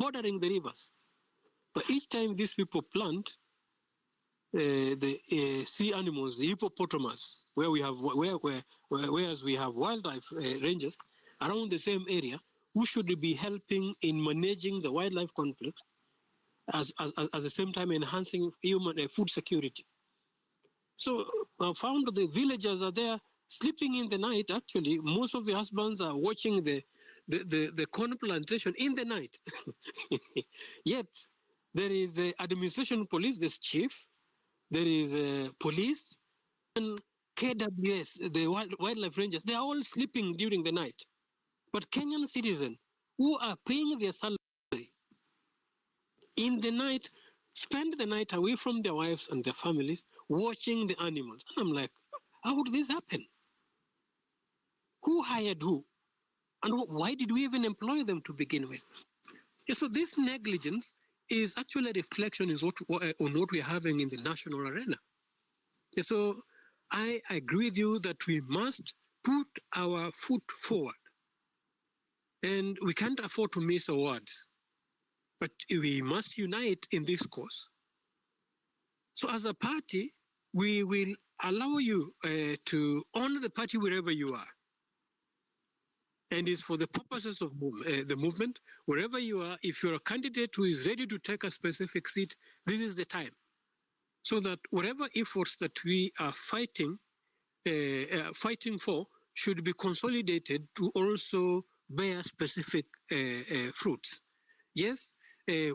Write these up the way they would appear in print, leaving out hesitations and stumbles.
bordering the rivers. But each time these people plant the sea animals, the hippopotamus, whereas we have wildlife ranges around the same area, who should be helping in managing the wildlife conflicts, at the same time enhancing human food security. So I found the villagers are there sleeping in the night. Actually, most of the husbands are watching the corn plantation in the night. Yet there is the administration police, this chief, there is police, and KWS, the wildlife rangers. They are all sleeping during the night. But Kenyan citizens who are paying their salary in the night, spend the night away from their wives and their families, watching the animals. And I'm like, how would this happen? Who hired who? And why did we even employ them to begin with? Yeah, so this negligence is actually a reflection on what we're having in the national arena. Yeah, so I agree with you that we must put our foot forward. And we can't afford to miss our words. But we must unite in this cause. So as a party, we will allow you to honor the party wherever you are. And it's for the purposes of the movement, wherever you are, if you're a candidate who is ready to take a specific seat, this is the time. So that whatever efforts that we are fighting for should be consolidated to also bear specific fruits. Yes,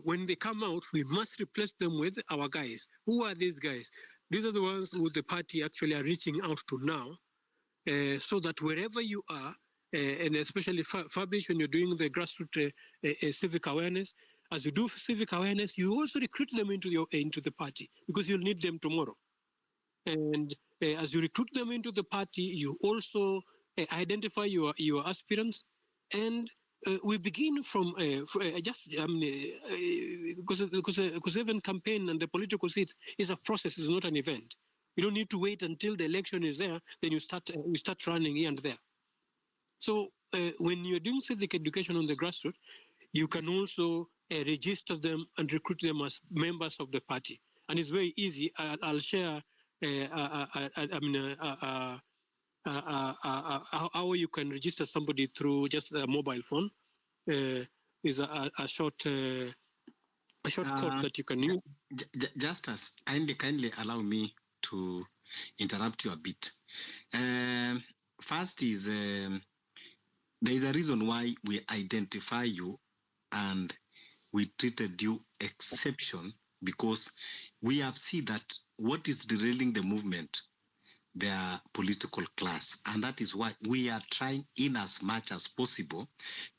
when they come out, we must replace them with our guys. Who are these guys? These are the ones who the party actually are reaching out to now, so that wherever you are, and especially Fabrice, when you're doing the grassroots civic awareness, as you do civic awareness, you also recruit them into the party, because you'll need them tomorrow. And as you recruit them into the party, you also identify your aspirants, and we begin from because even campaign and the political seat is a process, is not an event. You don't need to wait until the election is there, then you start running here and there. So when you're doing civic education on the grassroots, you can also register them and recruit them as members of the party. And it's very easy. I'll share how you can register somebody through just a mobile phone. Is a short code that you can use. Justus, kindly allow me to interrupt you a bit. First is there is a reason why we identify you and we treated you exception, because we have seen that what is derailing the movement, their political class, and that is why we are trying in as much as possible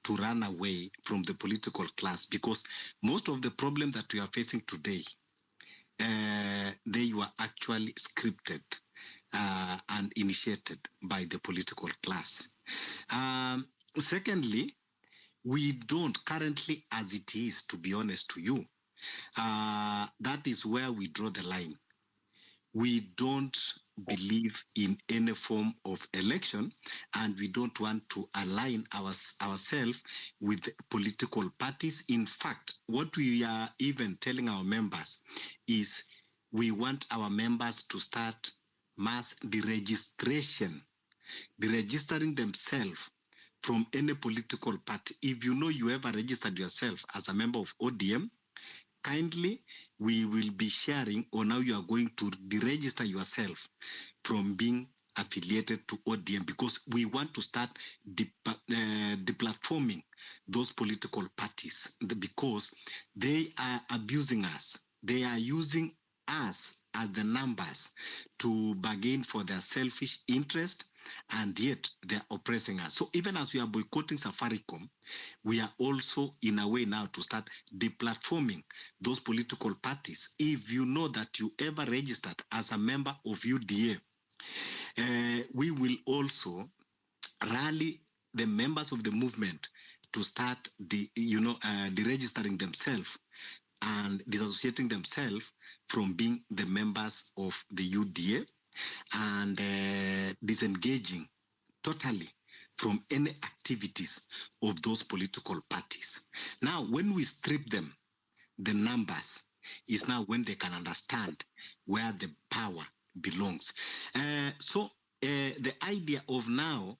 to run away from the political class, because most of the problem that we are facing today, they were actually scripted and initiated by the political class. Secondly, we don't currently, as it is, to be honest to you, that is where we draw the line. We don't believe in any form of election, and we don't want to align ourselves with political parties. In fact, what we are even telling our members is we want our members to start mass deregistration, deregistering themselves from any political party. If you know you ever registered yourself as a member of ODM, kindly, we will be sharing on how you are going to deregister yourself from being affiliated to ODM, because we want to start deplatforming those political parties, because they are abusing us. They are using us as the numbers to bargain for their selfish interest, and yet they are oppressing us. So even as we are boycotting Safaricom, we are also in a way now to start deplatforming those political parties. If you know that you ever registered as a member of UDA, we will also rally the members of the movement to start deregistering themselves and disassociating themselves from being the members of the UDA, and disengaging totally from any activities of those political parties. Now, when we strip them, the numbers is now when they can understand where the power belongs. The idea of now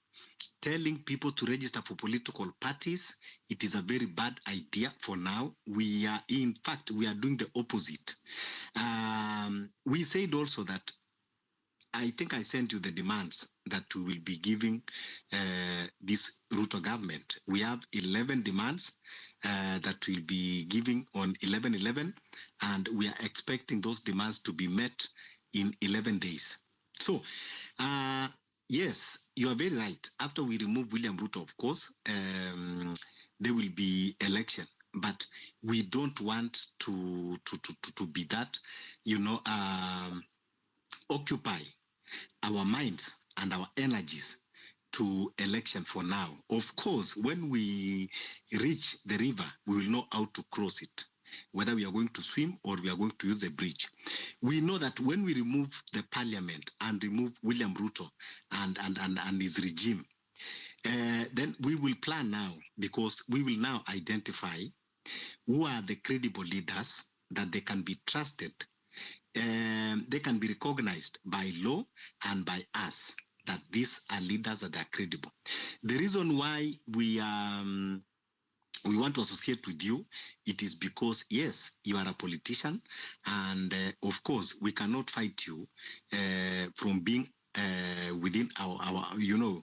telling people to register for political parties, it is a very bad idea for now. We are, in fact, we are doing the opposite. We said also that, I think I sent you the demands that we will be giving this Ruto government. We have 11 demands that we'll be giving on 11/11, and we are expecting those demands to be met in 11 days. So, yes, you are very right. After we remove William Ruto, of course, there will be election. But we don't want to be that, occupy our minds and our energies to election for now. Of course, when we reach the river, we will know how to cross it, whether we are going to swim or we are going to use the bridge. We know that when we remove the parliament and remove William Ruto and his regime, then we will plan now, because we will now identify who are the credible leaders that they can be trusted. They can be recognized by law and by us that these are leaders that are credible. The reason why we want to associate with you, it is because, yes, you are a politician, and of course, we cannot fight you from being within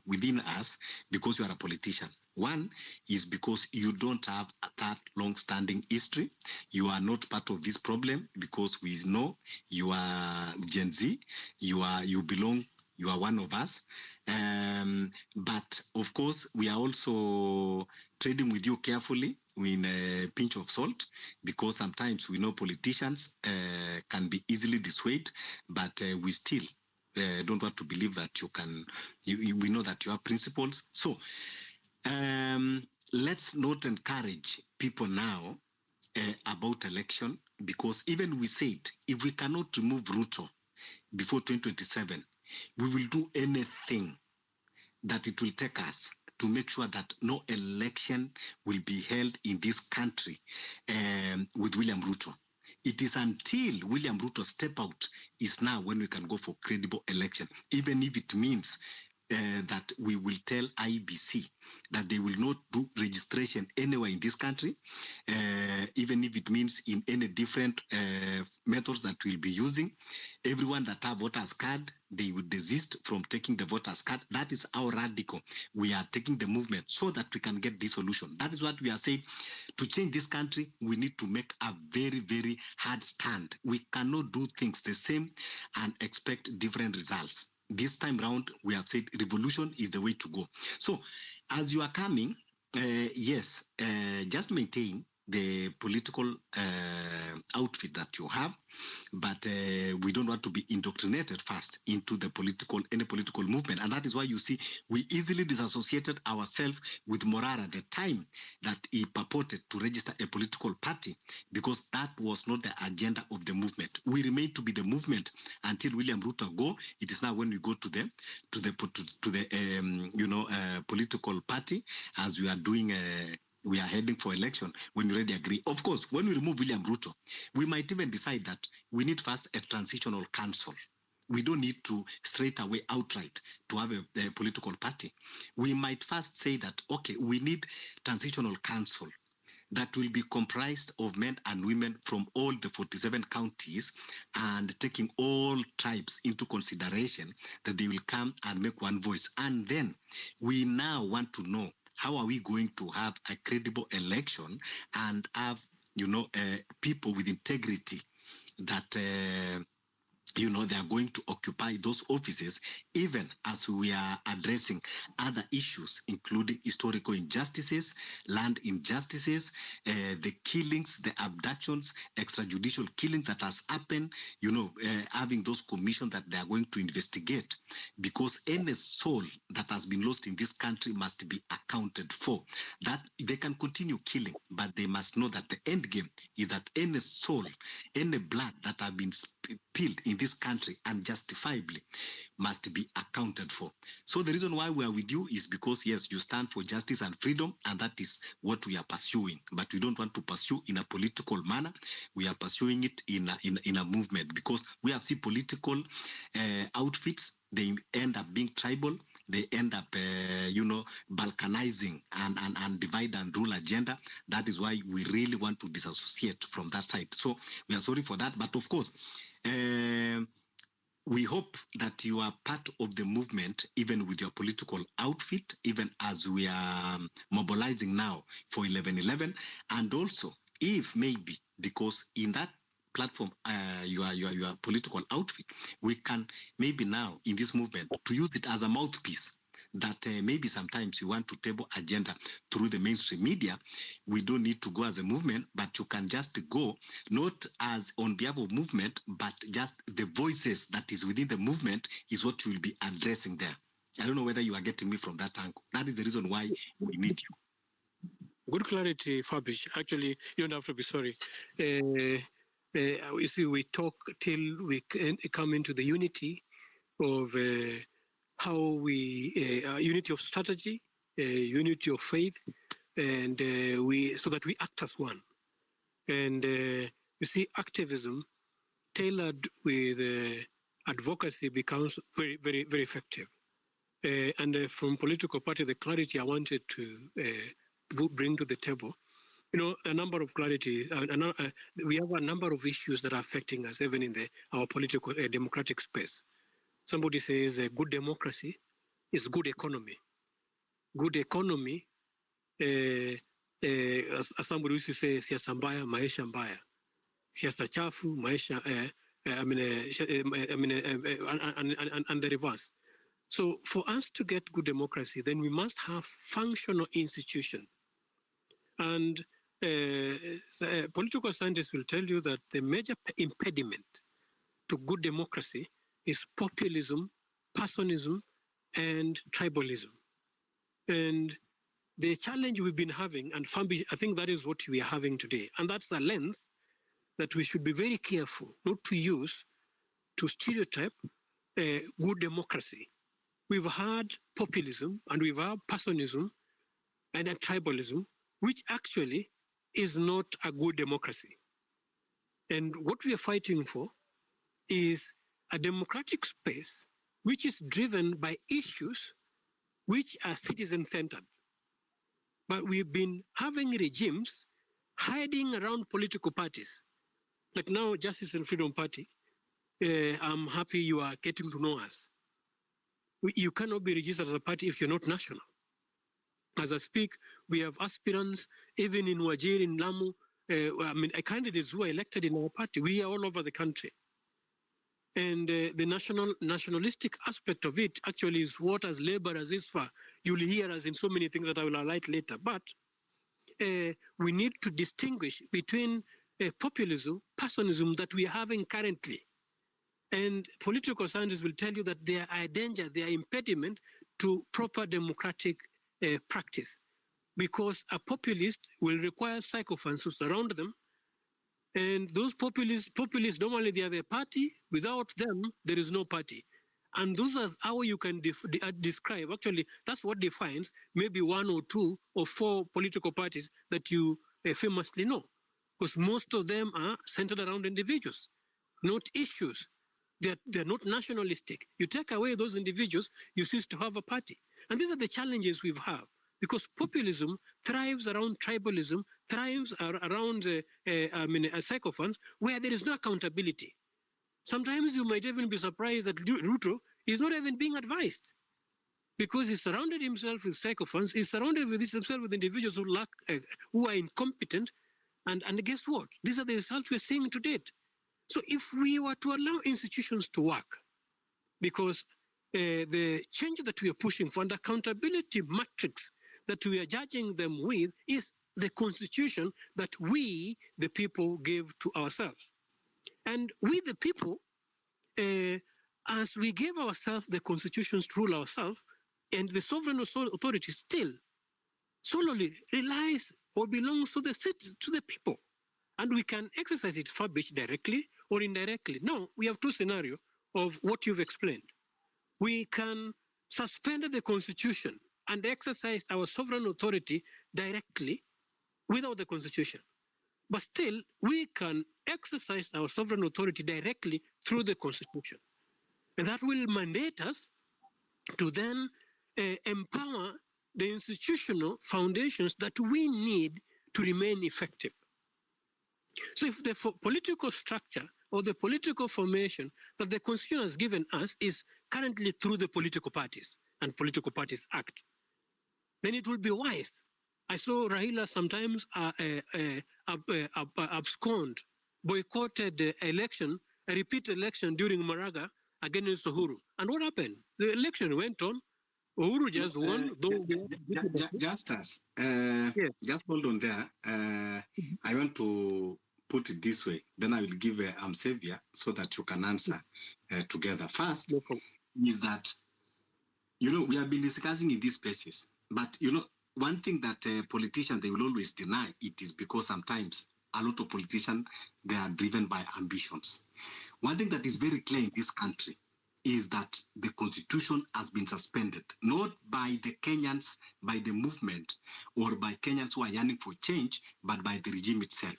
within us, because you are a politician. One is because you don't have that long-standing history. You are not part of this problem, because we know you are Gen Z. You are one of us. But of course, we are also trading with you carefully with a pinch of salt, because sometimes we know politicians can be easily dissuaded, but we still don't want to believe that you can. We know that you have principles. So let's not encourage people now about election, because even we said, if we cannot remove Ruto before 2027, we will do anything that it will take us to make sure that no election will be held in this country with William Ruto. It is until William Ruto step out is now when we can go for credible election, even if it means that we will tell IBC that they will not do registration anywhere in this country, even if it means in any different methods that we'll be using. Everyone that have voters card, they would desist from taking the voters card. That is how radical we are taking the movement, so that we can get this solution. That is what we are saying. To change this country, we need to make a very, very hard stand. We cannot do things the same and expect different results. This time round, we have said revolution is the way to go. So as you are coming, yes, just maintain the political outfit that you have, but we don't want to be indoctrinated first into the any political movement. And that is why you see we easily disassociated ourselves with Morara at the time that he purported to register a political party, because that was not the agenda of the movement. We remain to be the movement until William Ruto go. It is now when we go to the political party, as we are doing we are heading for election, when we already agree. Of course, when we remove William Ruto, we might even decide that we need first a transitional council. We don't need to straight away outright to have a political party. We might first say that, okay, we need transitional council that will be comprised of men and women from all the 47 counties, and taking all tribes into consideration, that they will come and make one voice. And then we now want to know, how are we going to have a credible election and have, people with integrity that, they are going to occupy those offices, even as we are addressing other issues, including historical injustices, land injustices, the killings, the abductions, extrajudicial killings that has happened, having those commissions that they are going to investigate, because any soul that has been lost in this country must be accounted for. That they can continue killing, but they must know that the end game is that any soul, any blood that have been killed in this country unjustifiably must be accounted for. So the reason why we are with you is because, yes, you stand for justice and freedom, and that is what we are pursuing. But we don't want to pursue in a political manner. We are pursuing it in a movement, because we have seen political outfits. They end up being tribal. They end up, balkanizing and divide and rule agenda. That is why we really want to disassociate from that side. So we are sorry for that. But of course, we hope that you are part of the movement, even with your political outfit, even as we are mobilizing now for 11/11. And also, if maybe, because in that platform, your political outfit, we can maybe now in this movement to use it as a mouthpiece, that maybe sometimes you want to table agenda through the mainstream media. We don't need to go as a movement, but you can just go not as on behalf of movement, but just the voices that is within the movement is what you will be addressing there. I don't know whether you are getting me from that angle. That is the reason why we need you. Good clarity, Fabish. Actually, you don't have to be sorry. You see, we talk till we come into the unity of how we, unity of strategy, unity of faith, and so that we act as one. And you see, activism tailored with advocacy becomes very, very, very effective. And from political party, the clarity I wanted to bring to the table, a number of clarity. We have a number of issues that are affecting us, even in our political democratic space. Somebody says good democracy is good economy. Good economy, as somebody used to say, siasa mbaya, maisha mbaya. Siasa chafu, maisha, and the reverse. So for us to get good democracy, then we must have functional institutions. And political scientists will tell you that the major impediment to good democracy is populism, personism, and tribalism. And the challenge we've been having, and I think that is what we are having today, and that's a lens that we should be very careful not to use to stereotype good democracy. We've had populism, and we've had personism, and a tribalism, which actually is not a good democracy. And what we are fighting for is a democratic space which is driven by issues which are citizen-centered. But we've been having regimes hiding around political parties. Like now, Justice and Freedom Party, I'm happy you are getting to know us. You cannot be registered as a party if you're not national. As I speak, we have aspirants, even in Wajir, in Lamu, candidates who are elected in our party. We are all over the country. And the nationalistic aspect of it actually is what as labor as is for. You'll hear us in so many things that I will highlight later. But we need to distinguish between populism, personism that we are having currently. And political scientists will tell you that they are a danger, they are impediment to proper democratic practice. Because a populist will require sycophants to surround them. And those populists normally they have a party. Without them, there is no party. And those are how you can describe. Actually, that's what defines maybe one or two or four political parties that you famously know. Because most of them are centered around individuals, not issues. They're not nationalistic. You take away those individuals, you cease to have a party. And these are the challenges we've had. Because populism thrives around tribalism, thrives around sycophants, where there is no accountability. Sometimes you might even be surprised that Ruto is not even being advised, because he surrounded himself with sycophants, he's surrounded with himself with individuals who are incompetent, and guess what? These are the results we're seeing to date. So if we were to allow institutions to work, because the change that we are pushing for and accountability matrix that we are judging them with is the constitution that we, the people, gave to ourselves. And we, the people, as we gave ourselves the constitutions to rule ourselves, and the sovereign authority still solely relies or belongs to the people. And we can exercise its fabric directly or indirectly. Now, we have two scenarios of what you've explained. We can suspend the constitution and exercise our sovereign authority directly without the constitution. But still, we can exercise our sovereign authority directly through the constitution. And that will mandate us to then empower the institutional foundations that we need to remain effective. So if the political structure or the political formation that the Constitution has given us is currently through the political parties and Political Parties Act, then it will be wise. I saw Raila sometimes abscond, boycotted the election, a repeat election during Maraga against Uhuru. And what happened? The election went on. Uhuru just won. Justice, just hold on there. I want to put it this way. Then I will give Xavier so that you can answer together. First, is that, we have been discussing in these places, but, one thing that politicians, they will always deny it is because sometimes a lot of politicians, they are driven by ambitions. One thing that is very clear in this country is that the constitution has been suspended, not by the Kenyans, by the movement, or by Kenyans who are yearning for change, but by the regime itself.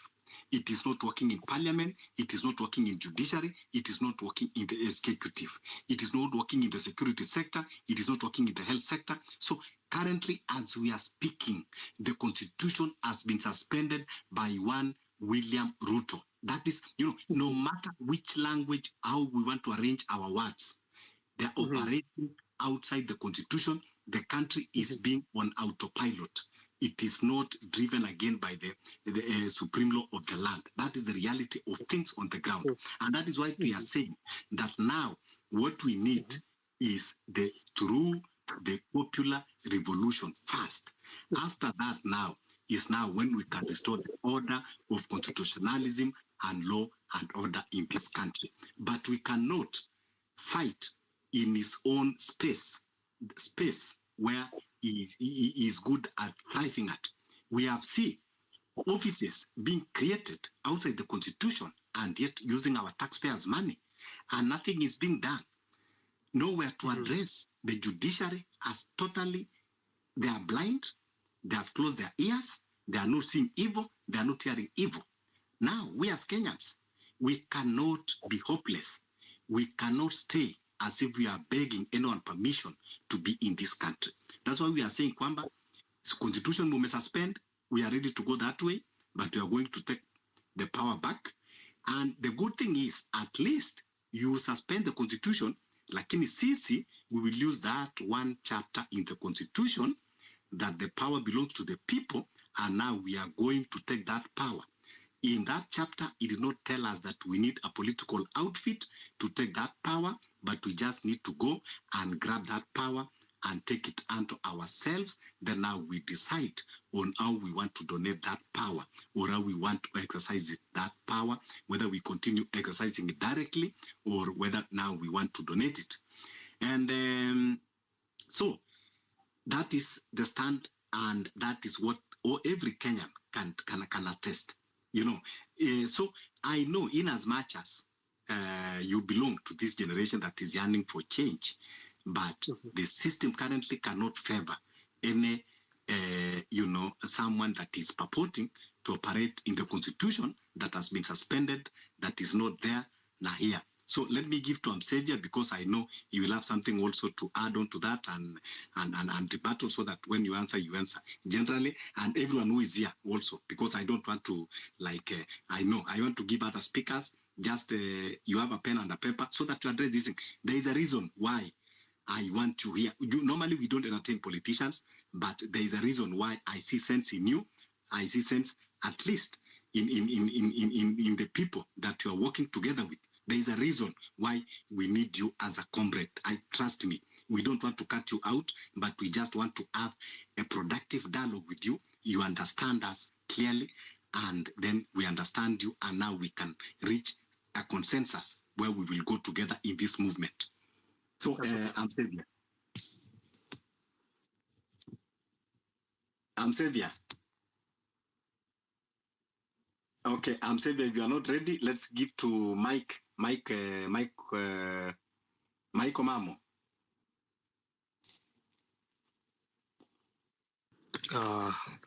It is not working in parliament, it is not working in judiciary, it is not working in the executive, it is not working in the security sector, it is not working in the health sector. So currently, as we are speaking, the constitution has been suspended by one William Ruto. That is, no matter which language, how we want to arrange our words, they are operating outside the constitution. The country is being on autopilot. It is not driven again by the supreme law of the land. That is the reality of things on the ground. And that is why we are saying that now what we need is through the popular revolution first. After that now is now when we can restore the order of constitutionalism and law and order in this country. But we cannot fight in his own space where he is good at thriving at. We have seen offices being created outside the constitution and yet using our taxpayers' money, and nothing is being done. Nowhere to address the judiciary as totally, they are blind, they have closed their ears, they are not seeing evil, they are not hearing evil. Now, we as Kenyans, we cannot be hopeless. We cannot stay as if we are begging anyone permission to be in this country. That's why we are saying, Kwamba, constitution we may suspend, we are ready to go that way, but we are going to take the power back. And the good thing is, at least you suspend the constitution, lakini sisi, we will use that one chapter in the constitution that the power belongs to the people, and now we are going to take that power. In that chapter, it did not tell us that we need a political outfit to take that power, but we just need to go and grab that power and take it unto ourselves. Then now we decide on how we want to donate that power or how we want to exercise that power, whether we continue exercising it directly or whether now we want to donate it. And so that is the stand, and that is what every Kenyan can attest. So I know, in as much as you belong to this generation that is yearning for change, but the system currently cannot favor any, someone that is purporting to operate in the constitution that has been suspended, that is not there, now here. So let me give to Xavier, because I know he will have something also to add on to that and rebuttal, so that when you answer generally, and everyone who is here also, because I don't want to, I want to give other speakers, just you have a pen and a paper so that you address this thing. There is a reason why I want you here. Normally we don't entertain politicians, but there is a reason why I see sense in you. I see sense at least in the people that you are working together with. There is a reason why we need you as a comrade. Trust me, we don't want to cut you out, but we just want to have a productive dialogue with you. You understand us clearly, and then we understand you, and now we can reach a consensus where we will go together in this movement. So, Xavier. Xavier. Okay, I'm saying if you are not ready, let's give to Mike Omamo.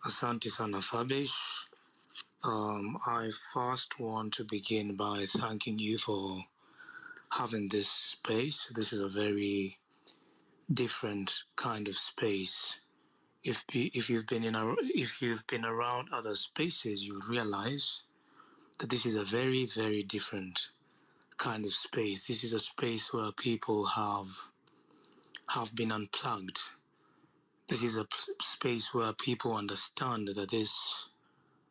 Asante sana Fabish. I first want to begin by thanking you for having this space. This is a very different kind of space. If you've been around other spaces, you realize that this is a very, very different kind of space. This is a space where people have been unplugged. This is a space where people understand that this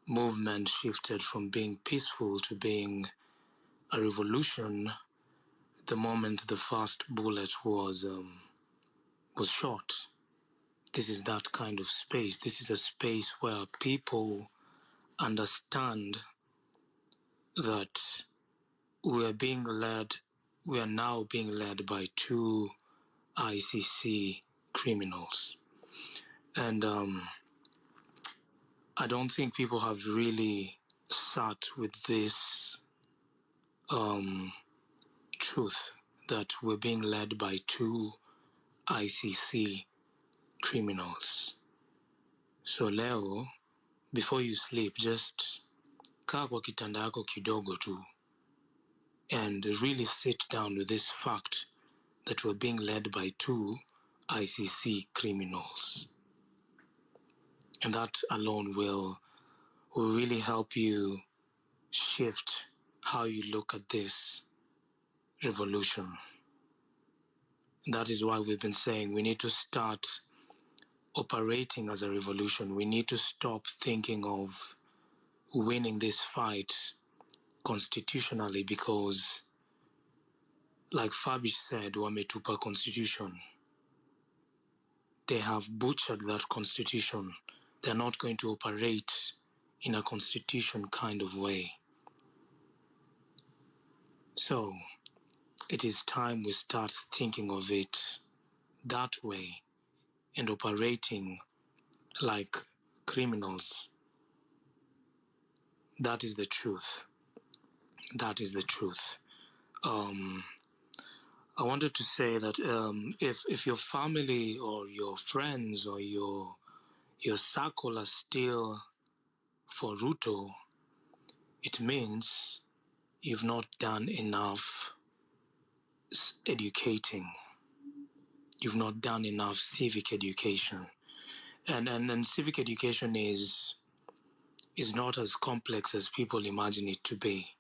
movement shifted from being peaceful to being a revolution the moment the first bullet was shot. This is that kind of space. This is a space where people understand that we are now being led by two ICC criminals. And I don't think people have really sat with this truth that we're being led by two ICC criminals. So leo, before you sleep, just kaa kwa kitanda yako kidogo tu and really sit down with this fact that we're being led by two ICC criminals. And that alone will really help you shift how you look at this revolution. And that is why we've been saying we need to start operating as a revolution. We need to stop thinking of winning this fight constitutionally because, like Fabish said, wametupa constitution. They have butchered that constitution. They're not going to operate in a constitution kind of way. So it is time we start thinking of it that way and operating like criminals. That is the truth. That is the truth. I wanted to say that if your family or your friends or your circle are still for Ruto, it means you've not done enough educating. You've not done enough civic education. And civic education is not as complex as people imagine it to be.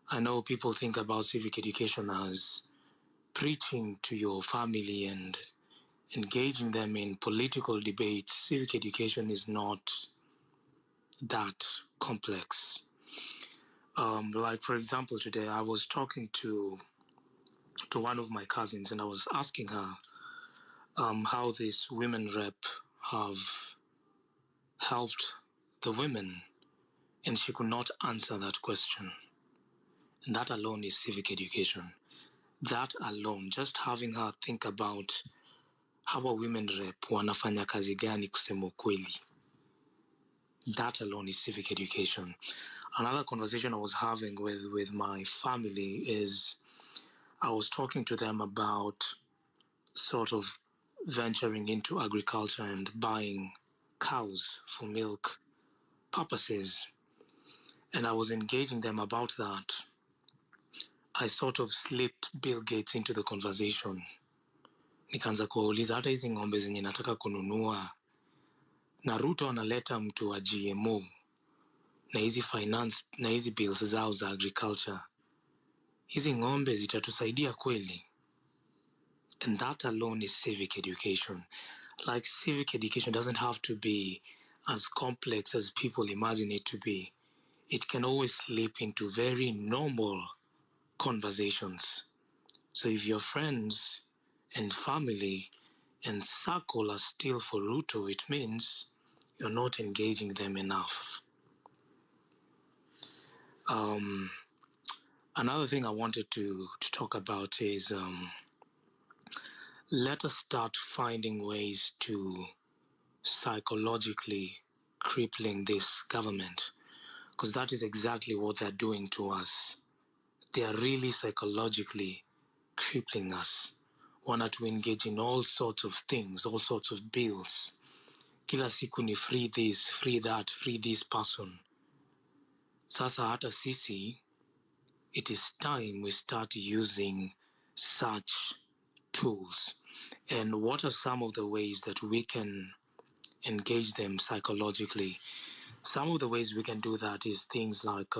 I know people think about civic education as preaching to your family and engaging them in political debates. Civic education is not that complex. Like, for example, today I was talking to one of my cousins and I was asking her how this women rep have helped the women, and she could not answer that question. And that alone is civic education. That alone, just having her think about how a women rep wanafanya kazi gani kusema ukweli. That alone is civic education. Another conversation I was having with my family is I was talking to them about sort of venturing into agriculture and buying cows for milk purposes. And I was engaging them about that. I sort of slipped Bill Gates into the conversation. Nikaanza kuwauliza hata hizi ng'ombe zenye nataka kununua na Ruto analeta mtu wa GMO na hizi finance na hizi bills zao za agriculture. Hizi ng'ombe zitatusaidia kweli? And that alone is civic education. Like, civic education doesn't have to be as complex as people imagine it to be. It can always slip into very normal conversations. So if your friends and family and circle are still for Ruto, it means you're not engaging them enough. Another thing I wanted to talk about is let us start finding ways to psychologically crippling this government. because that is exactly what they're doing to us. They are really psychologically crippling us. Want to engage in all sorts of things, all sorts of bills. Kila siku ni free this, free that, free this person. Sasa hata sisi, it is time we start using such tools. And what are some of the ways that we can engage them psychologically? Some of the ways we can do that is things like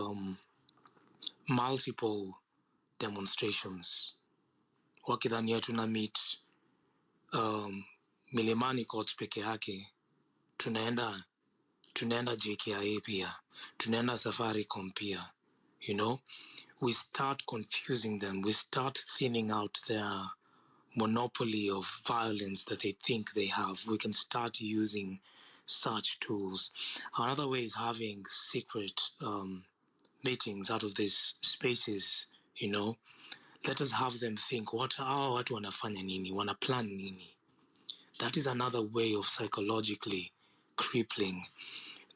multiple demonstrations. Wakidhania tuna meet Milimani Court peke yake, tunaenda JKIA pia, tunaenda Safaricom pia. You know, we start confusing them. We start thinning out their monopoly of violence that they think they have. We can start using such tools. Another way is having secret meetings out of these spaces, you know. Let us have them think, watu wanafanya nini, wana plan nini. That is another way of psychologically crippling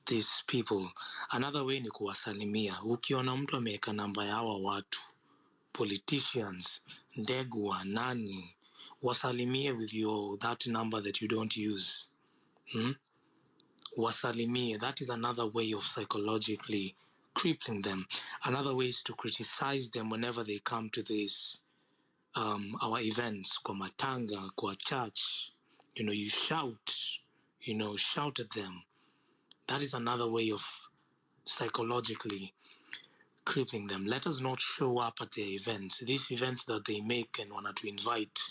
these people. Another way ni kuwasalimia. Ukiona mtu ameweka namba ya hawa watu, politicians, Ndegwa, nani, wasalimie with that number that you don't use. Wasalimie. That is another way of psychologically crippling them. Another way is to criticize them whenever they come to this our events, kwa matanga, kwa church. You know, you shout at them. That is another way of psychologically crippling them. Let us not show up at their events. These events that they make and want to invite,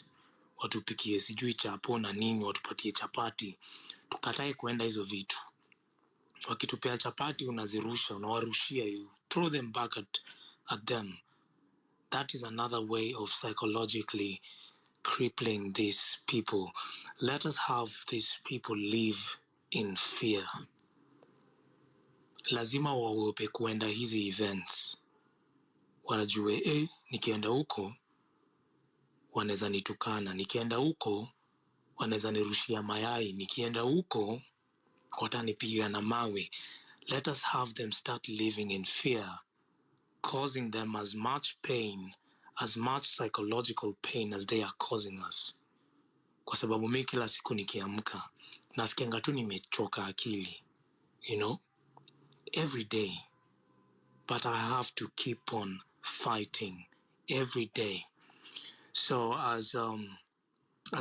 watupikie sijui chapo na nini, watupatie chapati. Tukatae kuenda hizo vitu. Wakitupea chapati unazirusha, unawarushia, you throw them back at them. That is another way of psychologically crippling these people. Let us have these people live in fear. Lazima waogope kuenda hizi events. Wanajue, nikienda huko, wanaweza nitukana. Nikienda huko, wanaweza nirushia mayai. Nikienda huko, watanipiga na mawe. Let us have them start living in fear, causing them as much pain, as much psychological pain as they are causing us. Kwa sababu mimi kila siku nikiamka, nasikianga tu nimechoka akili. You know? Every day. But I have to keep on fighting every day. So as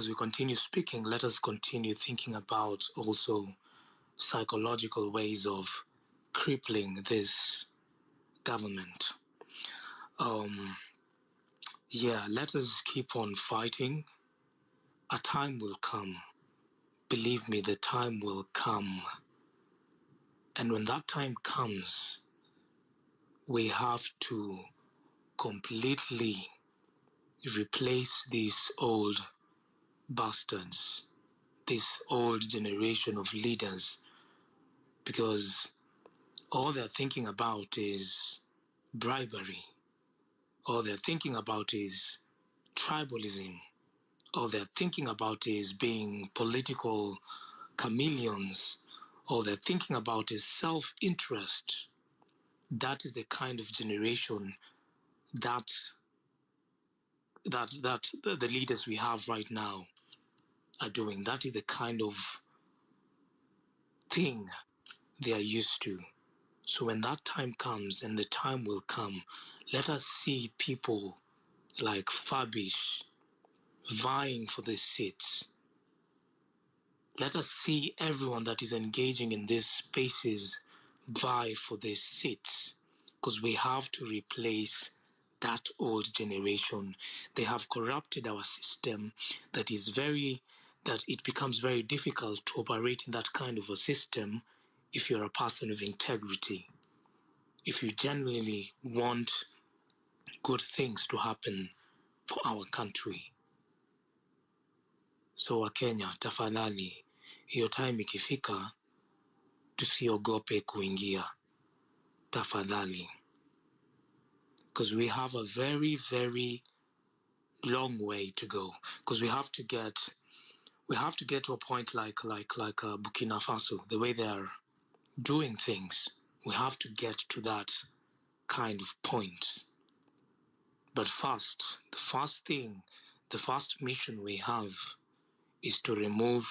we continue speaking, let us continue thinking about also psychological ways of crippling this government. Let us keep on fighting. A time will come. Believe me, the time will come. And when that time comes, we have to completely replace these old bastards, this old generation of leaders, because all they're thinking about is bribery. All they're thinking about is tribalism. All they're thinking about is being political chameleons. All they're thinking about is self-interest. That is the kind of generation that the leaders we have right now are doing. That is the kind of thing they are used to. So when that time comes, and the time will come, let us see people like Fabish vying for the seats. Let us see everyone that is engaging in these spaces vie for these seats, because we have to replace that old generation. They have corrupted our system that it becomes very difficult to operate in that kind of a system if you're a person of integrity. If you genuinely want good things to happen for our country. So Wakenya, tafadhali, hiyo time ikifika, tusiogope kuingia. Tafadhali. Because we have a very, very long way to go. Because we have to get to a point like Burkina Faso, the way they are doing things. We have to get to that kind of point. But first, the first mission we have is to remove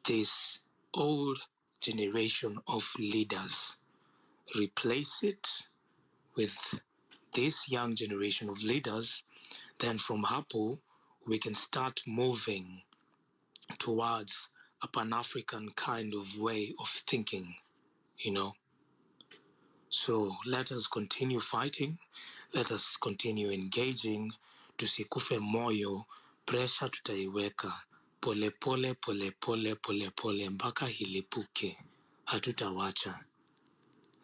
this old generation of leaders, replace it with this young generation of leaders. Then from Hapo, we can start moving towards a Pan-African kind of way of thinking, So let us continue fighting. Let us continue engaging. Tusikufe moyo. Pressure tutaiweka. Pole pole pole pole pole pole mpaka hilipuke. Hatutawacha.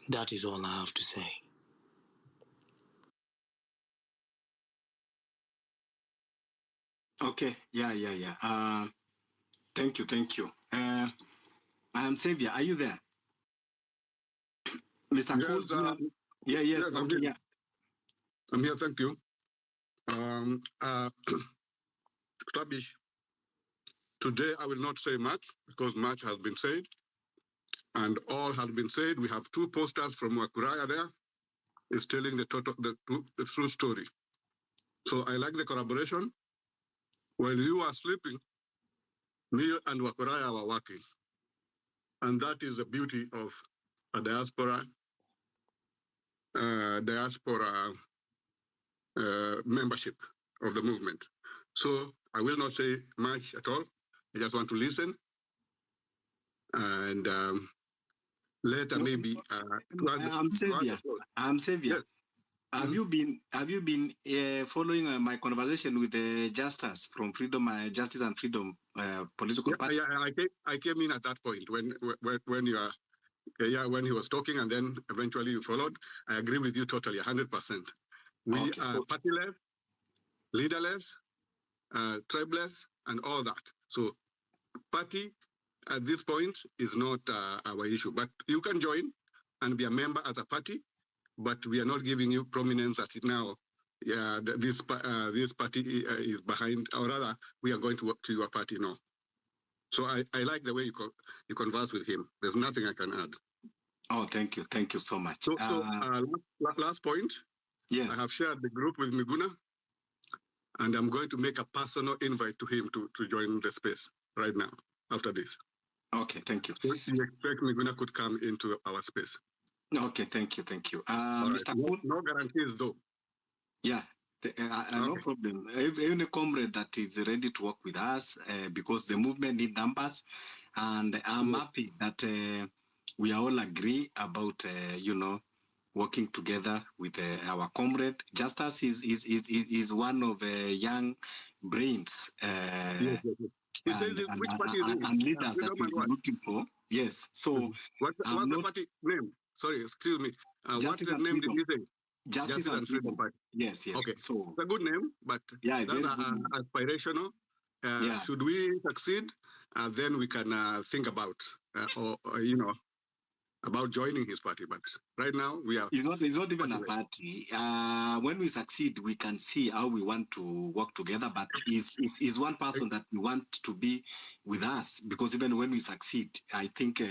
That is all I have to say. Okay. Yeah. Thank you. I am Xavier. Are you there? Mr. Yes, Cool? Yes, yes, I'm okay, here. yeah. I'm here, thank you. Tabish, today I will not say much because much has been said and all has been said. We have two posters from Wakuraya there. It's telling the true story. So I like the collaboration. While you are sleeping, me and Wakuraya were working. And that is the beauty of a diaspora membership of the movement. So I will not say much at all. I just want to listen and later maybe. I'm Xavier. Yes. Have you been following my conversation with Justice from Justice and Freedom political party? Yeah, I came in at that point when you are. When he was talking, and then eventually you followed. I agree with you totally, 100%. We are partyless, leaderless, tribeless, and all that. So party at this point is not our issue. But you can join and be a member as a party, but we are not giving you prominence at it now. Yeah, this party is behind, or rather, we are going to work to your party now. So I like the way you converse with him. There's nothing I can add. Oh, thank you so much. So last point. Yes, I have shared the group with Miguna, and I'm going to make a personal invite to him to join the space right now after this. Okay, thank you. So you expect Miguna could come into our space. Okay, thank you. Mr. Right. Cool? No guarantees though. Yeah, no problem. Any comrade that is ready to work with us, because the movement needs numbers, and I'm happy that we all agree about, working together with our comrade. Justice is one of young brains. Yes. He says which party is it? And leaders that we're looking for. Yes. So what's the party name? Sorry, excuse me. What's the name did you say? Justice and Freedom Party. Yes. Okay. So it's a good name, but that's aspirational. Should we succeed, then we can think about about joining his party. But right now we are. It's not even a party. When we succeed, we can see how we want to work together. But is one person that we want to be with us, because even when we succeed, I think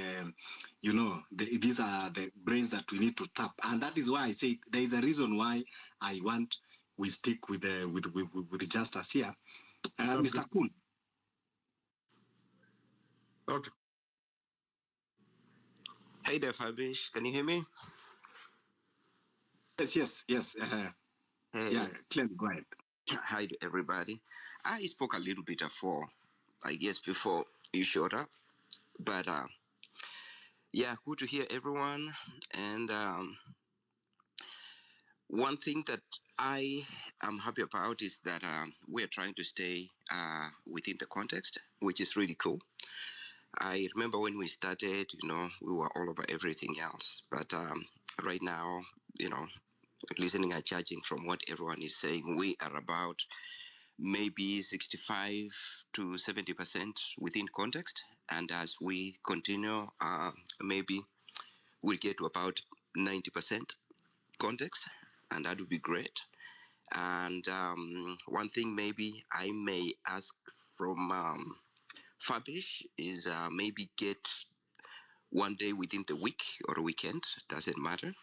these are the brains that we need to tap, and that is why I say there is a reason why I want we stick with the Justice here, Mr. Cool. Okay. Hey there, Fabrice. Can you hear me? Yes. Hey. Yeah, clearly, go ahead. Hi to everybody. I spoke a little bit before you showed up. But good to hear everyone. And one thing that I am happy about is that we're trying to stay within the context, which is really cool. I remember when we started, we were all over everything else. But right now, listening and judging from what everyone is saying, we are about maybe 65 to 70% within context. And as we continue, maybe we'll get to about 90% context, and that would be great. And one thing maybe I may ask from Fabish is maybe get one day within the week or a weekend, doesn't matter,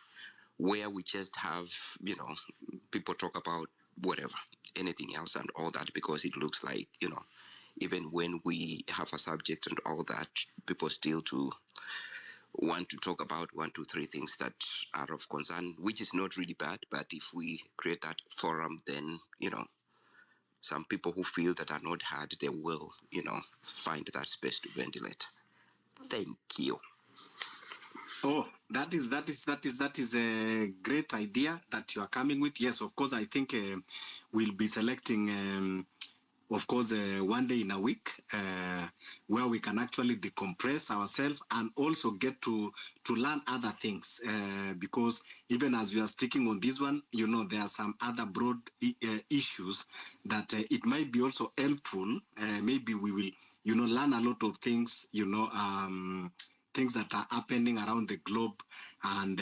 where we just have, people talk about whatever, anything else and all that, because it looks like, even when we have a subject and all that, people still want to talk about 1, 2, 3 things that are of concern, which is not really bad. But if we create that forum, then, some people who feel that are not heard, they will, find that space to ventilate. Thank you. Oh, that is a great idea that you are coming with. Yes, of course. I think we'll be selecting, of course, one day in a week where we can actually decompress ourselves and also get to learn other things. Because even as we are sticking on this one, there are some other broad issues that it might be also helpful. Maybe we will, learn a lot of things, things that are happening around the globe, and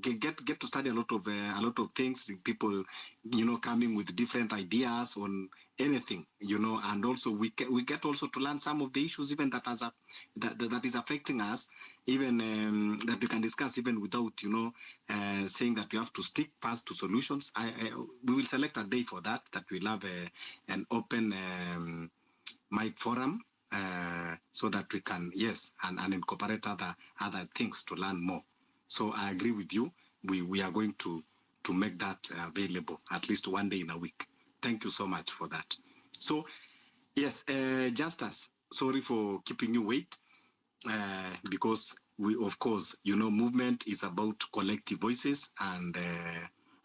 get to study a lot of things. People, coming with different ideas on anything, and also we get also to learn some of the issues even that is affecting us, even that we can discuss even without saying that we have to stick fast to solutions. We will select a day for that we'll have an open mic forum. So that we can, yes, and incorporate other things to learn more. So I agree with you. We are going to make that available at least one day in a week. Thank you so much for that. So, yes, Justus, sorry for keeping you wait, because we, of course, movement is about collective voices, and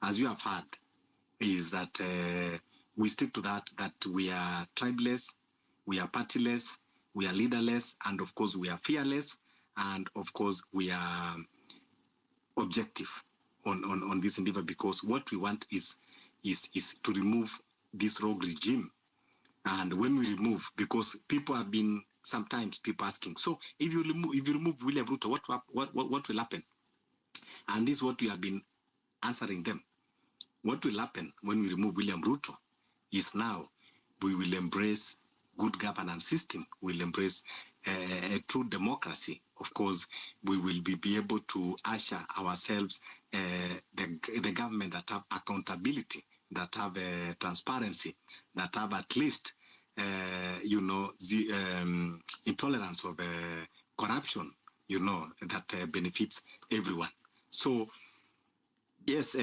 as you have heard, is that we stick to that we are tribeless, we are partyless, we are leaderless, and of course we are fearless, and of course we are objective on this endeavor, because what we want is to remove this rogue regime. And when we remove, because people have been sometimes people asking, so if you remove William Ruto, what will happen? And this is what we have been answering them. What will happen when we remove William Ruto is now we will embrace good governance system. We'll embrace a true democracy. Of course, we will be able to usher ourselves the government that have accountability, that have transparency, that have at least the intolerance of corruption, that benefits everyone. So yes,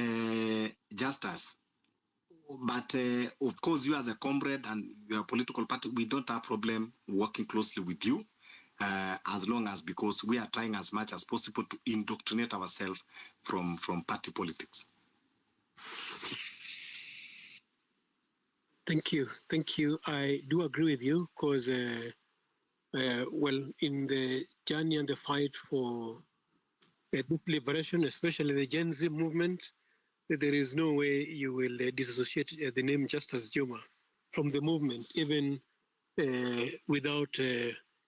Justus. But of course, you as a comrade and your political party, we don't have a problem working closely with you, as long as, because we are trying as much as possible to indoctrinate ourselves from party politics. Thank you. I do agree with you, because, well, in the journey and the fight for liberation, especially the Gen Z movement, there is no way you will disassociate the name Justus Juma from the movement, even without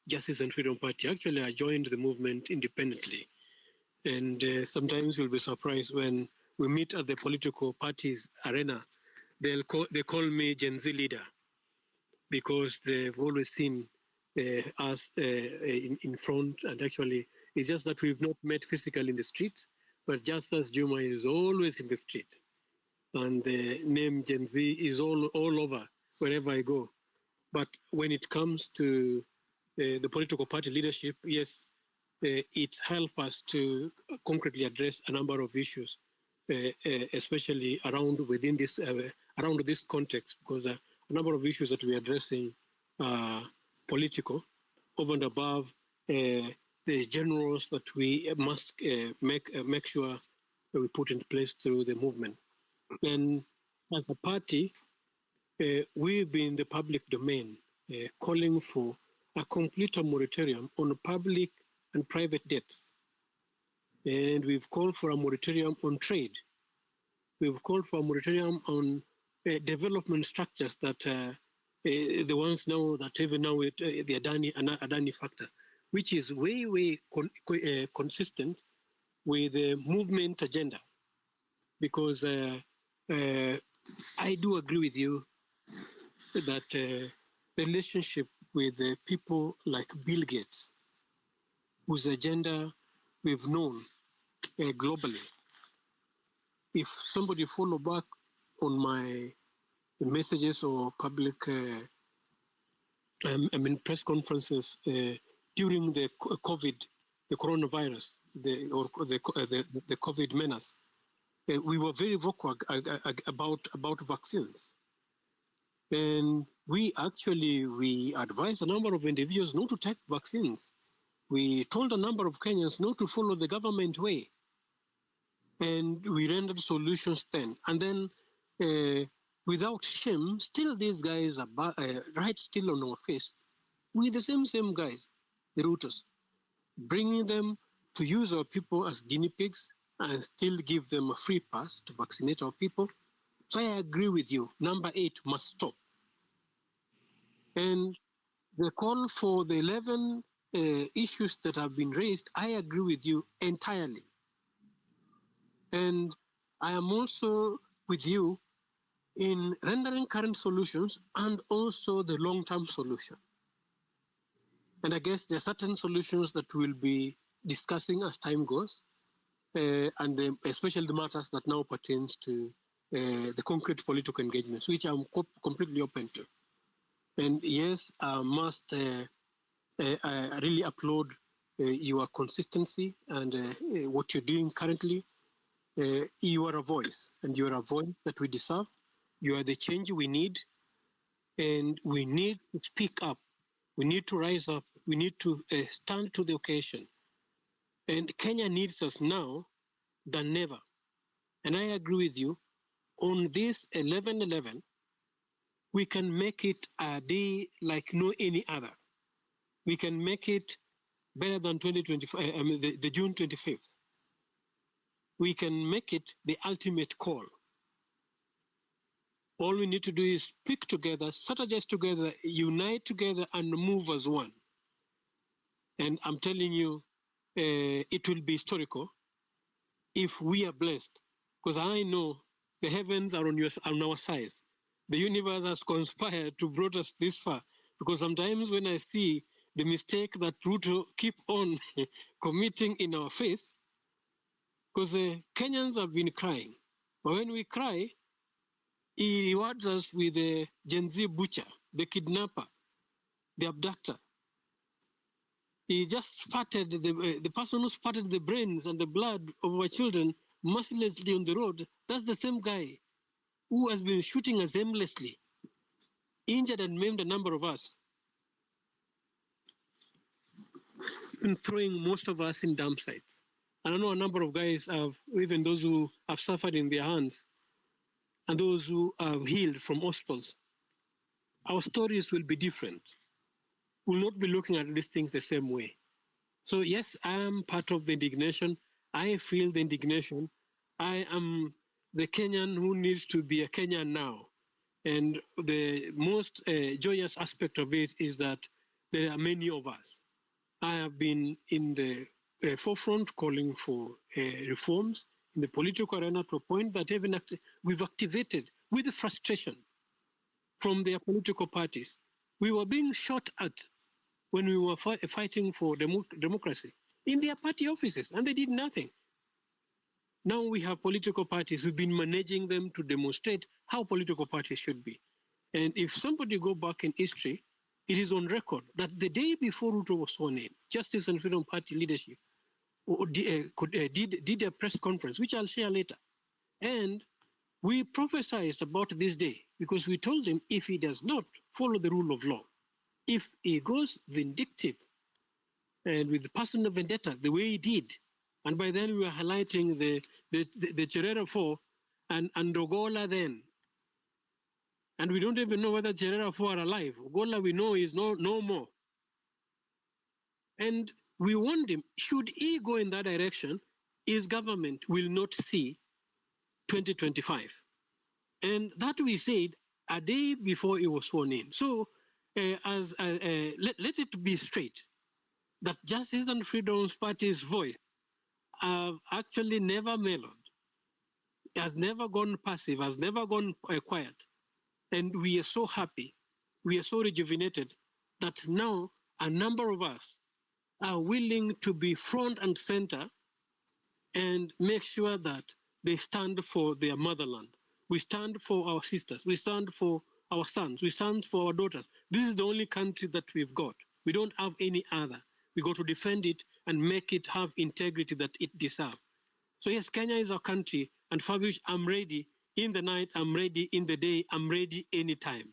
Justice and Freedom Party. Actually, I joined the movement independently. And sometimes you'll be surprised when we meet at the political parties arena, they call me Gen Z leader, because they've always seen us in front. And actually, it's just that we've not met physically in the street, but Justus Juma is always in the street. And the name Gen Z is all over wherever I go. But when it comes to the political party leadership, yes, it helps us to concretely address a number of issues, especially around this context, because a number of issues that we're addressing are political, over and above the generals that we must make sure that we put in place through the movement. And as a party, we've been in the public domain calling for a complete moratorium on public and private debts. And we've called for a moratorium on trade. We've called for a moratorium on development structures that the ones now that even now with the Adani factor, which is way consistent with the movement agenda. Because I do agree with you that relationship with people like Bill Gates whose agenda we've known globally. If somebody follow back on my messages or public press conferences during the COVID, the coronavirus, the COVID menace, we were very vocal about vaccines. And we advised a number of individuals not to take vaccines. We told a number of Kenyans not to follow the government way. And we rendered solutions then. And then, without shame, still these guys are right still on our face. We're the same guys, the routers, bringing them to use our people as guinea pigs and still give them a free pass to vaccinate our people. So I agree with you. Number 8 must stop. And the call for the 11 issues that have been raised, I agree with you entirely. And I am also with you in rendering current solutions and also the long-term solution. And I guess there are certain solutions that we'll be discussing as time goes, and especially the matters that now pertains to the concrete political engagements, which I'm completely open to. And yes, I must I really applaud your consistency and what you're doing currently. You are a voice, and you are a voice that we deserve. You are the change we need, and we need to speak up. We need to rise up. We need to stand to the occasion. And Kenya needs us now than never. And I agree with you. On this 11/11, we can make it a day like no any other. We can make it better than 2025. I mean, the June 25th. We can make it the ultimate call. All we need to do is speak together, strategize together, unite together, and move as one. And I'm telling you, it will be historical if we are blessed, because I know the heavens are on our side. The universe has conspired to brought us this far, because sometimes when I see the mistake that Ruto keep on committing in our face, because Kenyans have been crying. But when we cry, he rewards us with the Gen Z butcher, the kidnapper, the abductor. He just spattered the person who spattered the brains and the blood of our children mercilessly on the road. That's the same guy who has been shooting us aimlessly, injured and maimed a number of us, and throwing most of us in dump sites. And I know a number of guys have, even those who have suffered in their hands, and those who have healed from hospitals. Our stories will be different. We'll not be looking at these things the same way. So yes, I am part of the indignation. I feel the indignation. I am the Kenyan who needs to be a Kenyan now. And the most joyous aspect of it is that there are many of us. I have been in the forefront calling for reforms in the political arena to a point that even we've activated with the frustration from their political parties. We were being shot at when we were fighting for democracy in their party offices, and they did nothing. Now we have political parties. We've been managing them to demonstrate how political parties should be. And if somebody go back in history, it is on record that the day before Ruto was sworn in, Justice and Freedom Party leadership did a press conference, which I'll share later. And we prophesized about this day because we told him if he does not follow the rule of law, if he goes vindictive and with personal vendetta the way he did, and by then we were highlighting the Cherera 4 and Ogola then. And we don't even know whether Cherera 4 are alive. Ogola we know is no more. And we warned him, should he go in that direction, his government will not see 2025. And that we said a day before he was sworn in. So let it be straight that Justice and Freedom's Party's voice have actually never mellowed, has never gone passive, has never gone quiet. And we are so happy, we are so rejuvenated that now a number of us are willing to be front and center and make sure that they stand for their motherland. We stand for our sisters. We stand for our sons. We stand for our daughters. This is the only country that we've got. We don't have any other. We got to defend it and make it have integrity that it deserves. So yes, Kenya is our country, and Fabish, I'm ready in the night, I'm ready in the day, I'm ready anytime.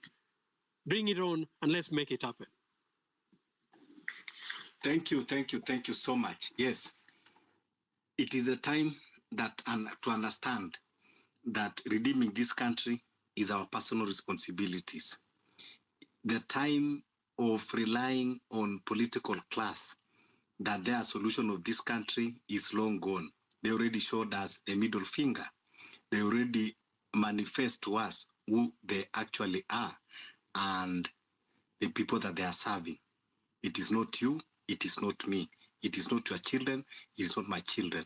Bring it on and let's make it happen. Thank you so much. Yes, it is a time that to understand that redeeming this country is our personal responsibilities. The time of relying on political class that their solution of this country is long gone. They already showed us a middle finger. They already manifest to us who they actually are and the people that they are serving. It is not you, it is not me, it is not your children, it is not my children,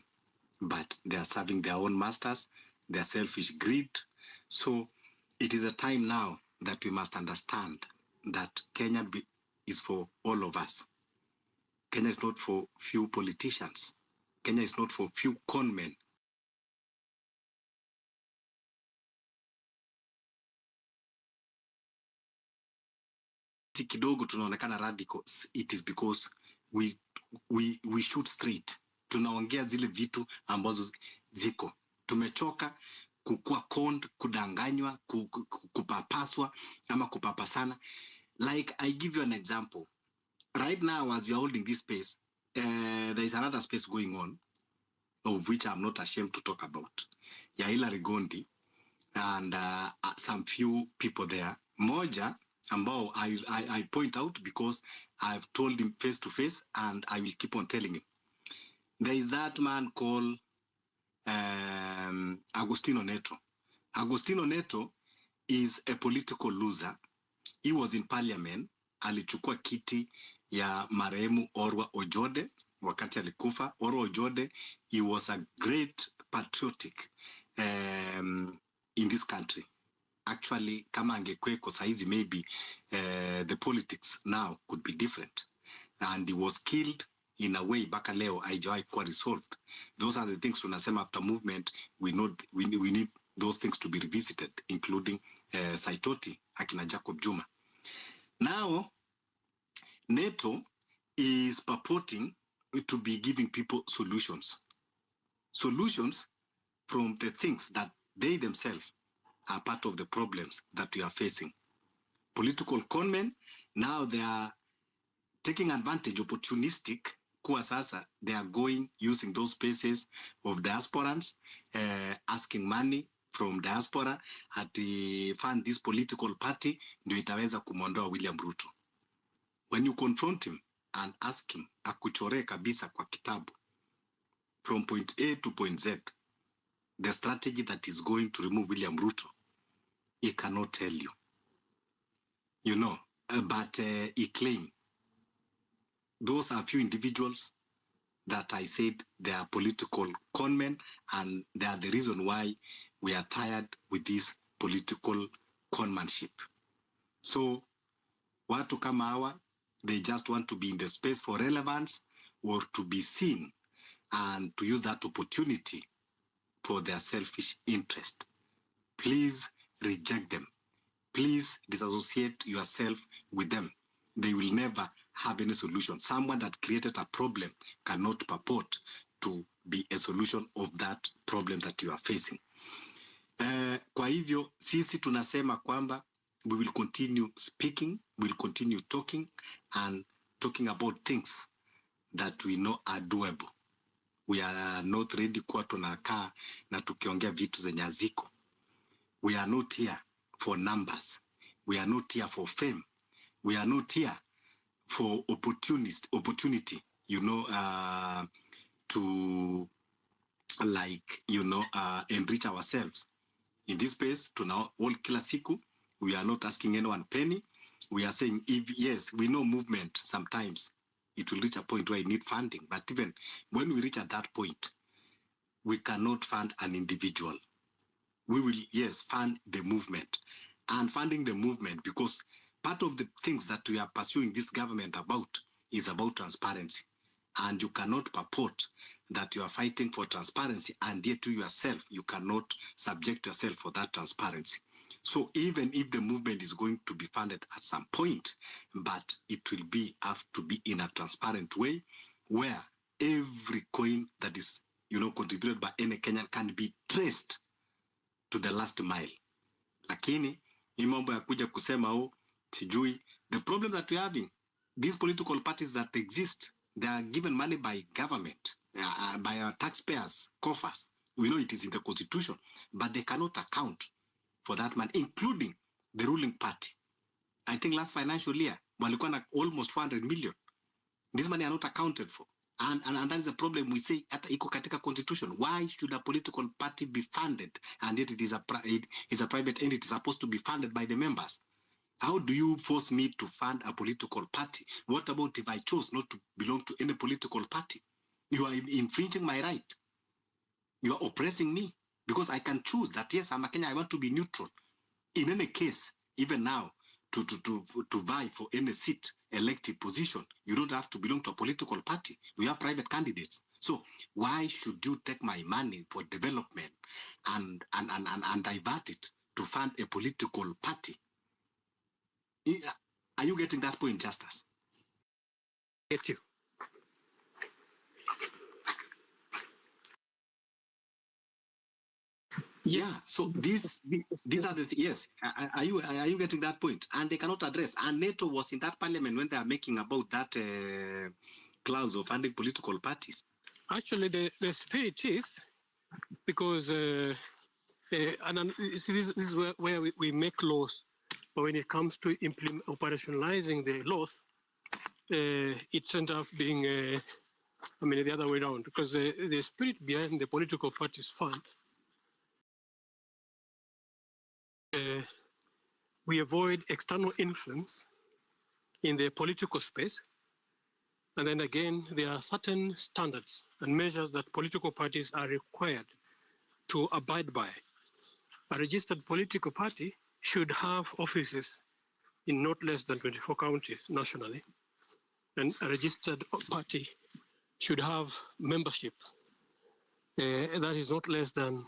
but they are serving their own masters, their selfish greed. So it is a time now that we must understand that Kenya is for all of us. Kenya is not for few politicians. Kenya is not for few conmen. Kidogo tunaonekana radicals. It is because we shoot straight. Tunaongea zile vitu ambazo ziko. Tumechoka kukua conned, kudanganywa, kupapaswa ama kupapasana. Like I give you an example. Right now, as you're holding this space, there is another space going on, of which I'm not ashamed to talk about. Ya Hilary Gondi and some few people there. Moja, ambao I point out because I've told him face to face and I will keep on telling him. There is that man called Agostino Neto. Agostino Neto is a political loser. He was in parliament. Alichukua kiti ya marehemu Orwa Ojode wakati alikufa. Orwa Ojode, he was a great patriotic in this country. Actually, kama angekweko saizi, maybe the politics now could be different. And he was killed in a way baka leo haijawahi kuwa resolved. Those are the things tunasema after movement, we need those things to be revisited, including Saitoti, akina Jacob Juma. Now, NATO is purporting to be giving people solutions. Solutions from the things that they themselves are part of the problems that we are facing. Political conmen, now they are taking advantage, opportunistic, kuwa sasa, they are going, using those spaces of diasporans, asking money from diaspora, fund this political party, ndio itaweza kumondoa William Ruto. When you confront him and ask him, akuchore kabisa kwa kitabu, from point A to point Z, the strategy that is going to remove William Ruto, he cannot tell you. You know, but he claimed those are few individuals that I said they are political conmen, and they are the reason why we are tired with this political conmanship. So, watu kama hawa, they just want to be in the space for relevance or to be seen and to use that opportunity for their selfish interest. Please reject them. Please disassociate yourself with them. They will never have any solution. Someone that created a problem cannot purport to be a solution of that problem that you are facing. Kwa hivyo, sisi tunasema kwamba we will continue speaking, we will continue talking and talking about things that we know are doable. We are not ready kuwa tunakaa na tukiongea vitu zenye haziko. We are not here for numbers. We are not here for fame. We are not here for opportunity, you know, to like, you know, enrich ourselves. In this space, to now all kila siku, we are not asking anyone penny. We are saying, if yes, we know movement sometimes it will reach a point where it need funding. But even when we reach at that point, we cannot fund an individual. We will, yes, fund the movement. And funding the movement, because part of the things that we are pursuing this government about is about transparency. and you cannot purport that you are fighting for transparency, and yet to yourself, you cannot subject yourself for that transparency. So even if the movement is going to be funded at some point, but it will have to be in a transparent way where every coin that is, contributed by any Kenyan can be traced to the last mile. Lakini, hii mambo ya kuja kusema sijui, the problem that we're having, these political parties that exist, they are given money by government, by our taxpayers, coffers. We know it is in the constitution, but they cannot account for that money, including the ruling party. I think last financial year, walikuwa na almost 400 million. This money are not accounted for. And that is a problem we say at iko katika constitution. Why should a political party be funded? And yet it is a private entity supposed to be funded by the members. How do you force me to fund a political party? What about if I chose not to belong to any political party? You are infringing my right. You are oppressing me because I can choose that, yes, I'm a Kenyan, I want to be neutral. In any case, even now, to vie for any seat, elective position, you don't have to belong to a political party. We have private candidates. So why should you take my money for development and divert it to fund a political party? Are you getting that point, Justice? Get you. Yeah. So these are the yes. Are you getting that point? And they cannot address. And NATO was in that parliament when they are making about that clause of funding political parties. Actually, the spirit is because and see, this is where we make laws, but when it comes to operationalizing the laws, it ends up being the other way around, because the spirit behind the political parties fund, we avoid external influence in the political space. And then again, there are certain standards and measures that political parties are required to abide by. A registered political party should have offices in not less than 24 counties nationally. And a registered party should have membership that is not less than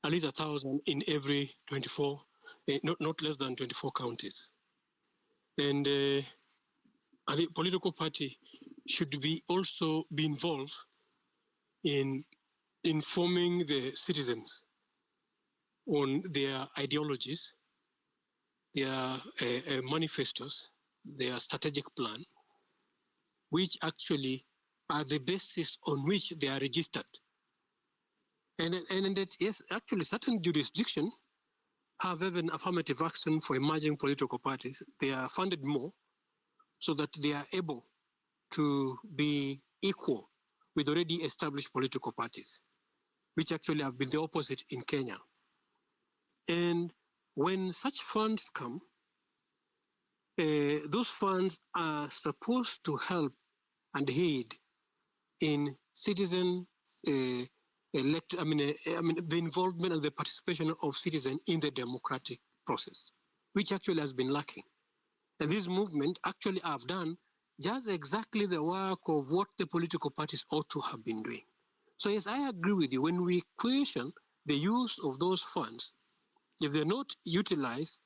at least 1,000 in every 24, not less than 24 counties. And a political party should also be involved in informing the citizens on their ideologies, their manifestos, their strategic plan, which actually are the basis on which they are registered. And that, yes, actually certain jurisdictions have even affirmative action for emerging political parties. They are funded more so that they are able to be equal with already established political parties, which actually have been the opposite in Kenya. And when such funds come, those funds are supposed to help and aid in citizen the involvement and the participation of citizens in the democratic process, which actually has been lacking. And this movement actually have done just exactly the work of what the political parties ought to have been doing. So yes, I agree with you. When we question the use of those funds, if they're not utilized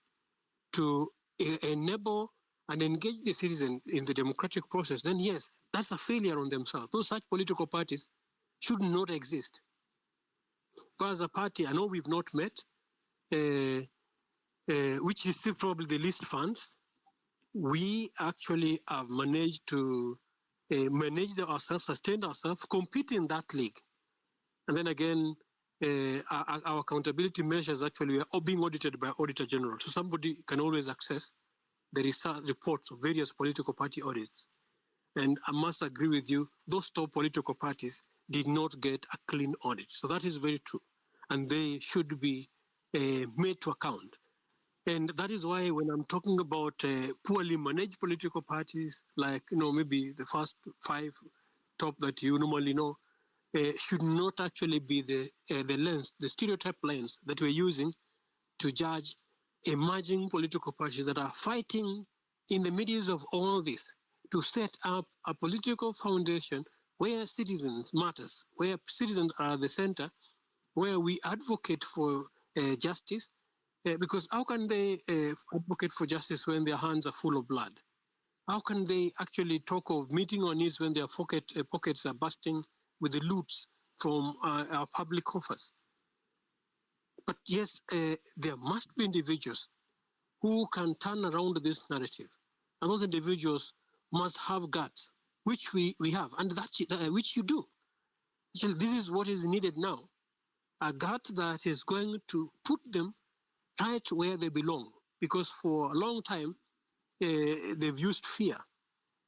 to enable and engage the citizen in the democratic process, then yes, that's a failure on themselves. Those such political parties should not exist. But as a party, I know we've not met, which is still probably the least funds. We actually have managed to manage ourselves, sustain ourselves, compete in that league. And then again, our accountability measures actually are being audited by Auditor General. So somebody can always access the research reports of various political party audits. And I must agree with you, those top political parties did not get a clean audit. So that is very true. And they should be made to account. And that is why when I'm talking about poorly managed political parties, like, maybe the first 5 top that you normally know, should not actually be the lens, the stereotype lens that we're using to judge emerging political parties that are fighting in the midst of all this to set up a political foundation where citizens matters, where citizens are at the center, where we advocate for justice, because how can they advocate for justice when their hands are full of blood? How can they actually talk of meeting on needs when their pockets are bursting with the loots from our public coffers? But yes, there must be individuals who can turn around this narrative. And those individuals must have guts, which we have, and which you do. Actually, this is what is needed now, a gut that is going to put them right where they belong. Because for a long time, they've used fear.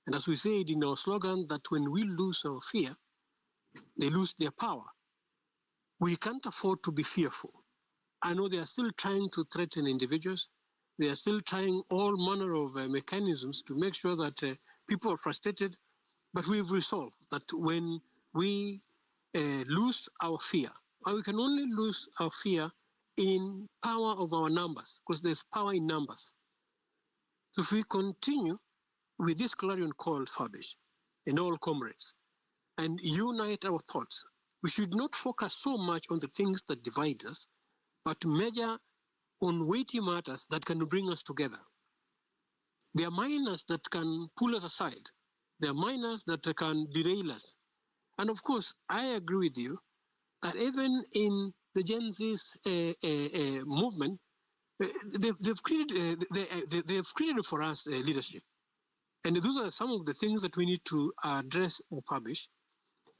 And as we said in our slogan, that when we lose our fear, they lose their power. We can't afford to be fearful. I know they are still trying to threaten individuals. They are still trying all manner of mechanisms to make sure that people are frustrated. But we've resolved that when we lose our fear, and we can only lose our fear in power of our numbers, because there's power in numbers. So if we continue with this clarion call, Fabish, and all comrades, and unite our thoughts, we should not focus so much on the things that divide us, but measure on weighty matters that can bring us together. There are minors that can pull us aside. There are minors that can derail us. And of course, I agree with you that even in the Gen Z's movement, they've created for us leadership. And those are some of the things that we need to address or publish.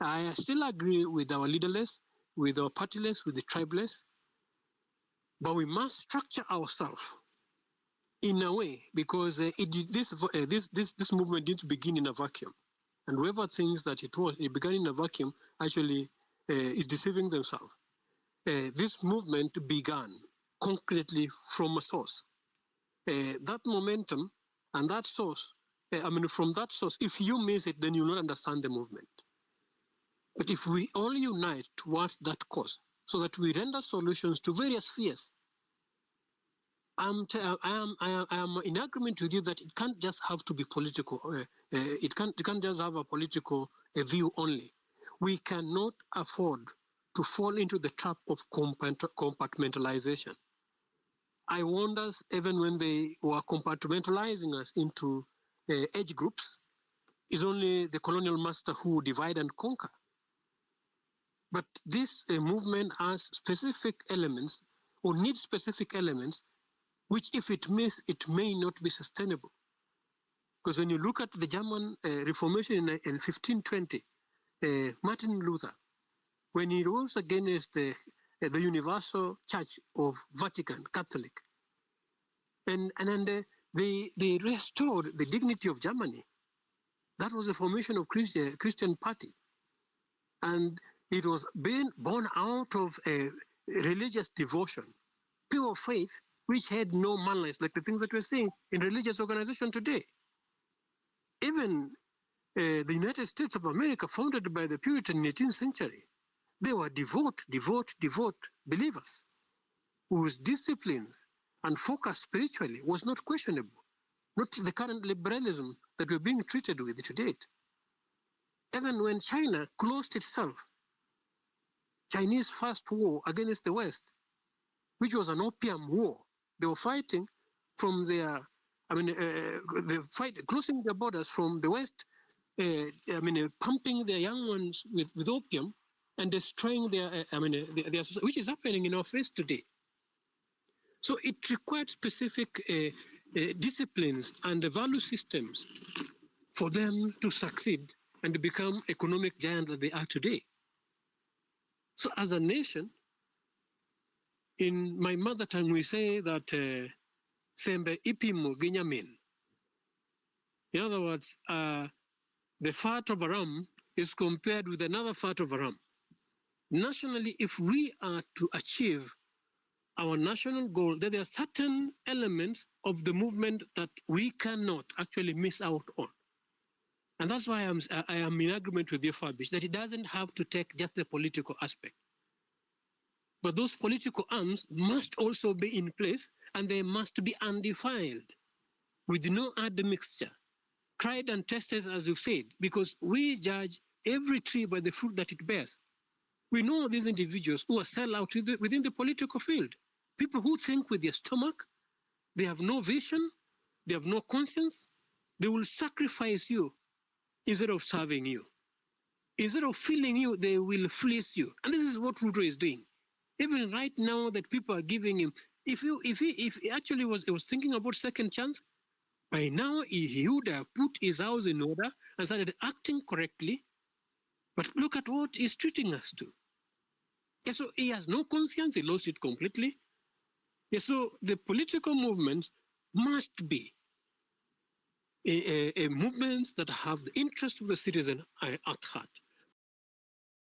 I still agree with our leaderless, with our partyless, with the tribeless, but we must structure ourselves in a way, because this movement didn't begin in a vacuum. And whoever thinks that it began in a vacuum actually is deceiving themselves. This movement began concretely from a source. That momentum and that source, from that source, if you miss it, then you'll not understand the movement. But if we all unite towards that cause, so that we render solutions to various fears, I am in agreement with you that it can't just have to be political. It can't just have a political view only. We cannot afford to fall into the trap of compartmentalization. I wonder, even when they were compartmentalizing us into age groups, it's only the colonial master who divide and conquer. But this movement has specific elements, or needs specific elements, which if it miss, it may not be sustainable. Because when you look at the German Reformation in 1520, Martin Luther, when he rose against the Universal Church of Vatican, Catholic, and then they restored the dignity of Germany. That was the formation of Christian party. And it was being born out of a religious devotion, pure faith, which had no malice, like the things that we're seeing in religious organization today. Even the United States of America, founded by the Puritan in the 18th century, they were devout believers whose disciplines and focus spiritually was not questionable, not the current liberalism that we're being treated with to date. Even when China closed itself, Chinese first war against the West, which was an opium war, they were fighting from their, they fight closing their borders from the West, pumping their young ones with opium and destroying their which is happening in our face today. So it required specific disciplines and value systems for them to succeed and to become economic giants that they are today. So as a nation, in my mother tongue, we say that sembe ipimo ginyamin. In other words, the fat of a ram is compared with another fat of a ram. Nationally, if we are to achieve our national goal, there are certain elements of the movement that we cannot actually miss out on. And that's why I am in agreement with you, Fabish, that it doesn't have to take just the political aspect. But those political arms must also be in place, and they must be undefiled, with no admixture, tried and tested, as you said, because we judge every tree by the fruit that it bears. We know these individuals who are sell out within the political field. People who think with their stomach, they have no vision, they have no conscience, they will sacrifice you instead of serving you. Instead of feeling you, they will fleece you. And this is what Ruto is doing. Even right now that people are giving him, if he actually was thinking about second chance, by now he would have put his house in order and started acting correctly. But look at what he's treating us to. Yeah, so he has no conscience, he lost it completely. Yeah, so the political movements must be a movements that have the interest of the citizen at heart.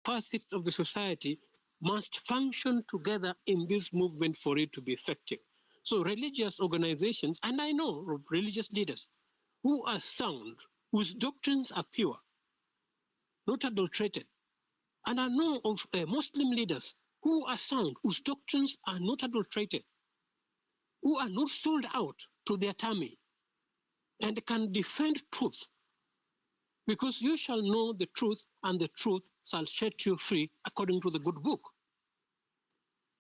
Facets of the society must function together in this movement for it to be effective. So religious organizations, and I know of religious leaders who are sound, whose doctrines are pure, not adulterated. And I know of Muslim leaders who are sound, whose doctrines are not adulterated, who are not sold out to their tummy and can defend truth. Because you shall know the truth, and the truth shall set you free according to the good book.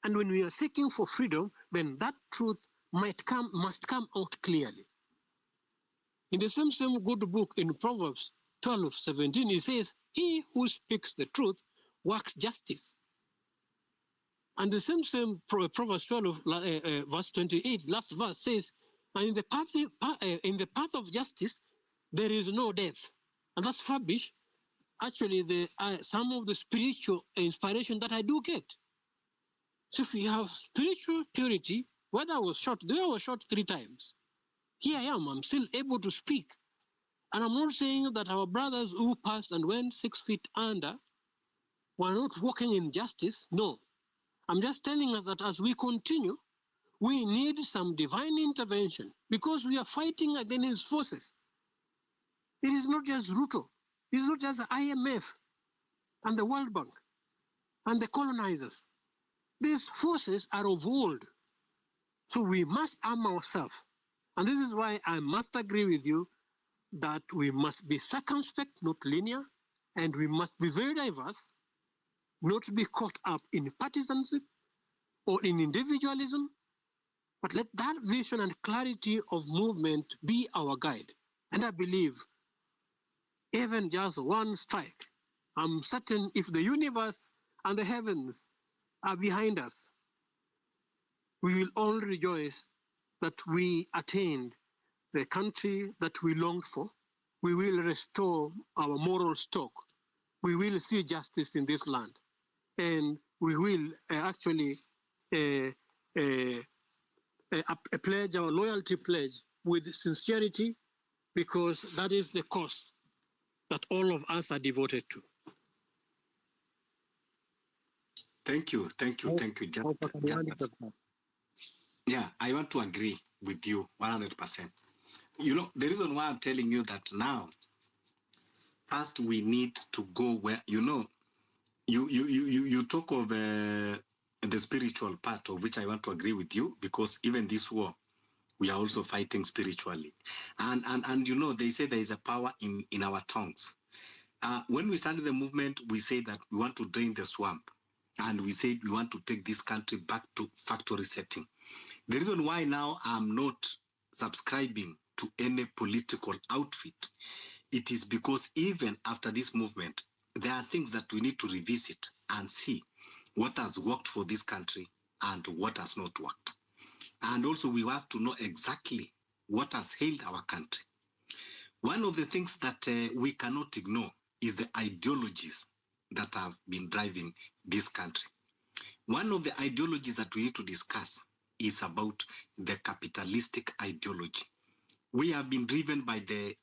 And when we are seeking for freedom, then that truth must come out clearly. In the same good book in Proverbs 12:17, it says, he who speaks the truth works justice. And the same Proverbs 12, verse 28, last verse says, and in the path of justice, there is no death. And that's Fabish, actually some of the spiritual inspiration that I do get. So if we have spiritual purity, whether I was shot, though I was shot 3 times, here I am, I'm still able to speak. And I'm not saying that our brothers who passed and went 6 feet under were not walking in justice. No. I'm just telling us that as we continue, we need some divine intervention because we are fighting against forces. It is not just Ruto. It is not just the IMF and the World Bank and the colonizers. These forces are of old. So we must arm ourselves. And this is why I must agree with you that we must be circumspect, not linear, and we must be very diverse, not be caught up in partisanship or in individualism, but let that vision and clarity of movement be our guide. And I believe even just one strike, I'm certain if the universe and the heavens are behind us, we will all rejoice that we attained the country that we longed for. We will restore our moral stock. We will see justice in this land. And we will actually pledge our loyalty pledge with sincerity, because that is the cause that all of us are devoted to. Thank you. Yeah, I want to agree with you 100%. You know, the reason why I'm telling you that now, first we need to go where, you know, you talk of the spiritual part, of which I want to agree with you, because even this war, we are also fighting spiritually. And you know, they say there is a power in our tongues. When we started the movement, we said that we want to drain the swamp. And we said we want to take this country back to factory setting. The reason why now I'm not subscribing to any political outfit, it is because even after this movement, there are things that we need to revisit and see what has worked for this country and what has not worked. And also we have to know exactly what has hailed our country. One of the things that we cannot ignore is the ideologies that have been driving this country. One of the ideologies that we need to discuss is about the capitalistic ideology. We have been driven by the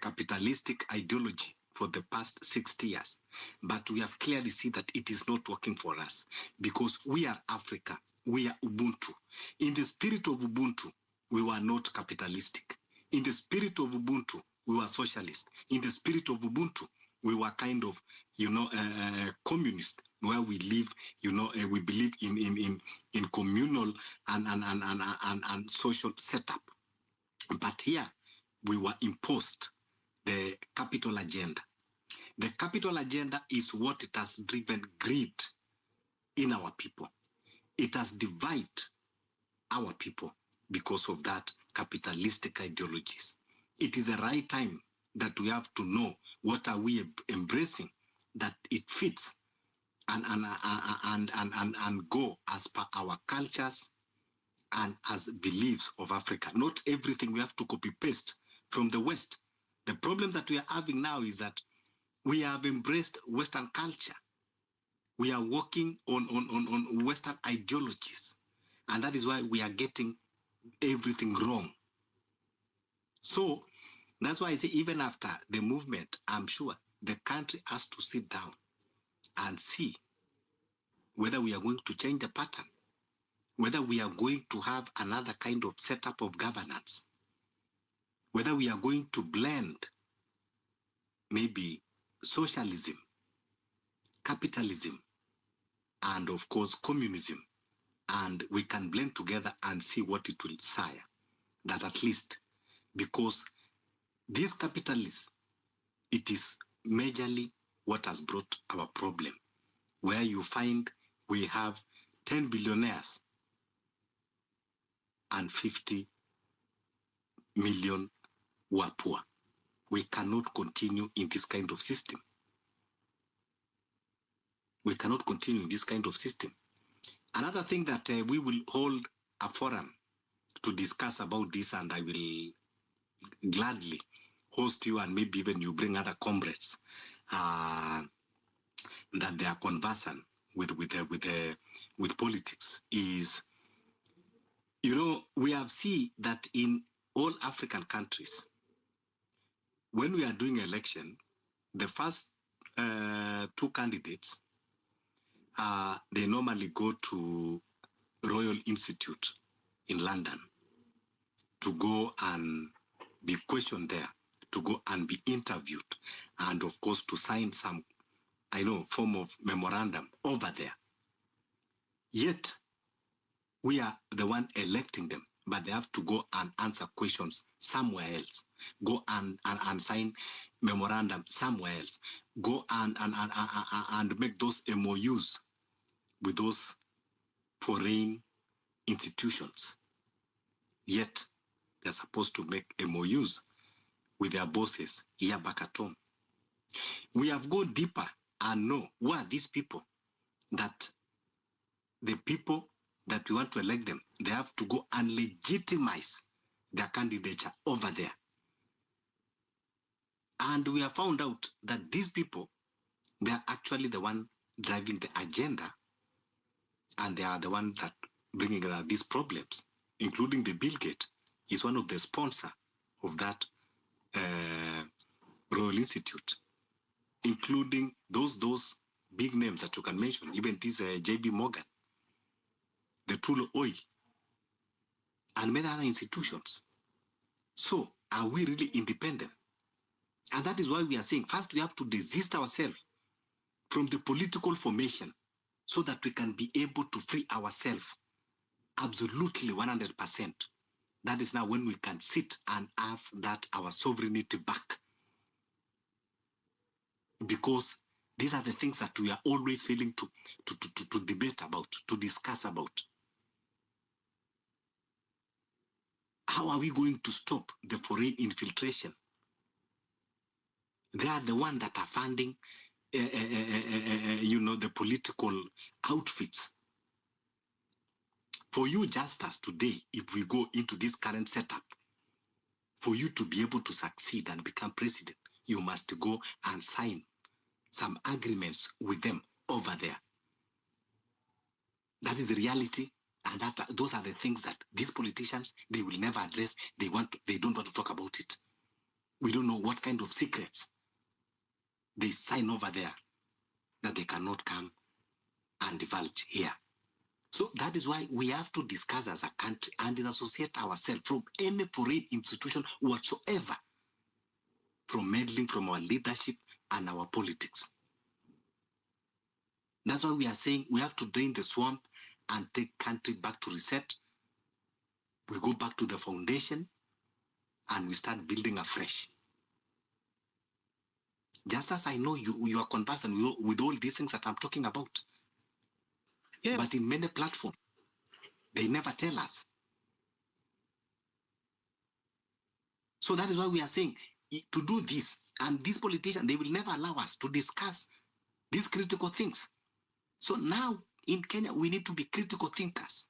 capitalistic ideology for the past 60 years, but we have clearly seen that it is not working for us because we are Africa, we are Ubuntu. In the spirit of Ubuntu, we were not capitalistic. In the spirit of Ubuntu, we were socialist. In the spirit of Ubuntu, we were kind of, communist, where we live, we believe in communal and social setup. But here, we were imposed the capital agenda. The capital agenda is what it has driven greed in our people. It has divided our people because of that capitalistic ideologies. It is the right time that we have to know what are we embracing, that it fits and go as per our cultures and as beliefs of Africa. Not everything we have to copy paste from the West. The problem that we are having now is that we have embraced Western culture. We are working on Western ideologies. And that is why we are getting everything wrong. So that's why I say even after the movement, I'm sure the country has to sit down and see whether we are going to change the pattern, whether we are going to have another kind of setup of governance, whether we are going to blend maybe socialism, capitalism, and of course communism, and we can blend together and see what it will sire. That at least, because this capitalism, it is majorly what has brought our problem, where you find we have 10 billionaires and 50 million who are poor. We cannot continue in this kind of system. We cannot continue in this kind of system. Another thing that we will hold a forum to discuss about this, and I will gladly host you, and maybe even you bring other comrades that they are conversant with politics, is, you know, we have seen that in all African countries, when we are doing election, the first two candidates, they normally go to Royal Institute in London to go and be questioned there, to go and be interviewed, and of course to sign some, form of memorandum over there. Yet, we are the one electing them, but they have to go and answer questions somewhere else. Go and sign memorandum somewhere else. Go and make those MOUs with those foreign institutions. Yet, they're supposed to make MOUs with their bosses here back at home. We have gone deeper and know who are these people, that the people that we want to elect them, they have to go and legitimize their candidature over there. And we have found out that these people, they are actually the one driving the agenda, and they are the one that bringing these problems, including the Bill Gates is one of the sponsors of that Royal Institute, including those big names that you can mention, even this J.B. Morgan, the Tullow Oil, and many other institutions. So, are we really independent? And that is why we are saying, first we have to desist ourselves from the political formation so that we can be able to free ourselves absolutely 100%. That is now when we can sit and have that our sovereignty back. Because these are the things that we are always failing to debate about, to discuss about. How are we going to stop the foreign infiltration? They are the ones that are funding, the political outfits. For you, just as today, if we go into this current setup, for you to be able to succeed and become president, you must go and sign some agreements with them over there. That is the reality, and those are the things that these politicians, they will never address. They don't want to talk about it. We don't know what kind of secrets they sign over there that they cannot come and divulge here. So that is why we have to discuss as a country and disassociate ourselves from any foreign institution whatsoever, from meddling from our leadership and our politics. That's why we are saying we have to drain the swamp and take country back to reset. We go back to the foundation and we start building afresh. Just as I know you are conversant with all these things that I'm talking about. Yeah. But in many platforms, they never tell us. So that is why we are saying to do this. And these politicians, they will never allow us to discuss these critical things. So now in Kenya, we need to be critical thinkers.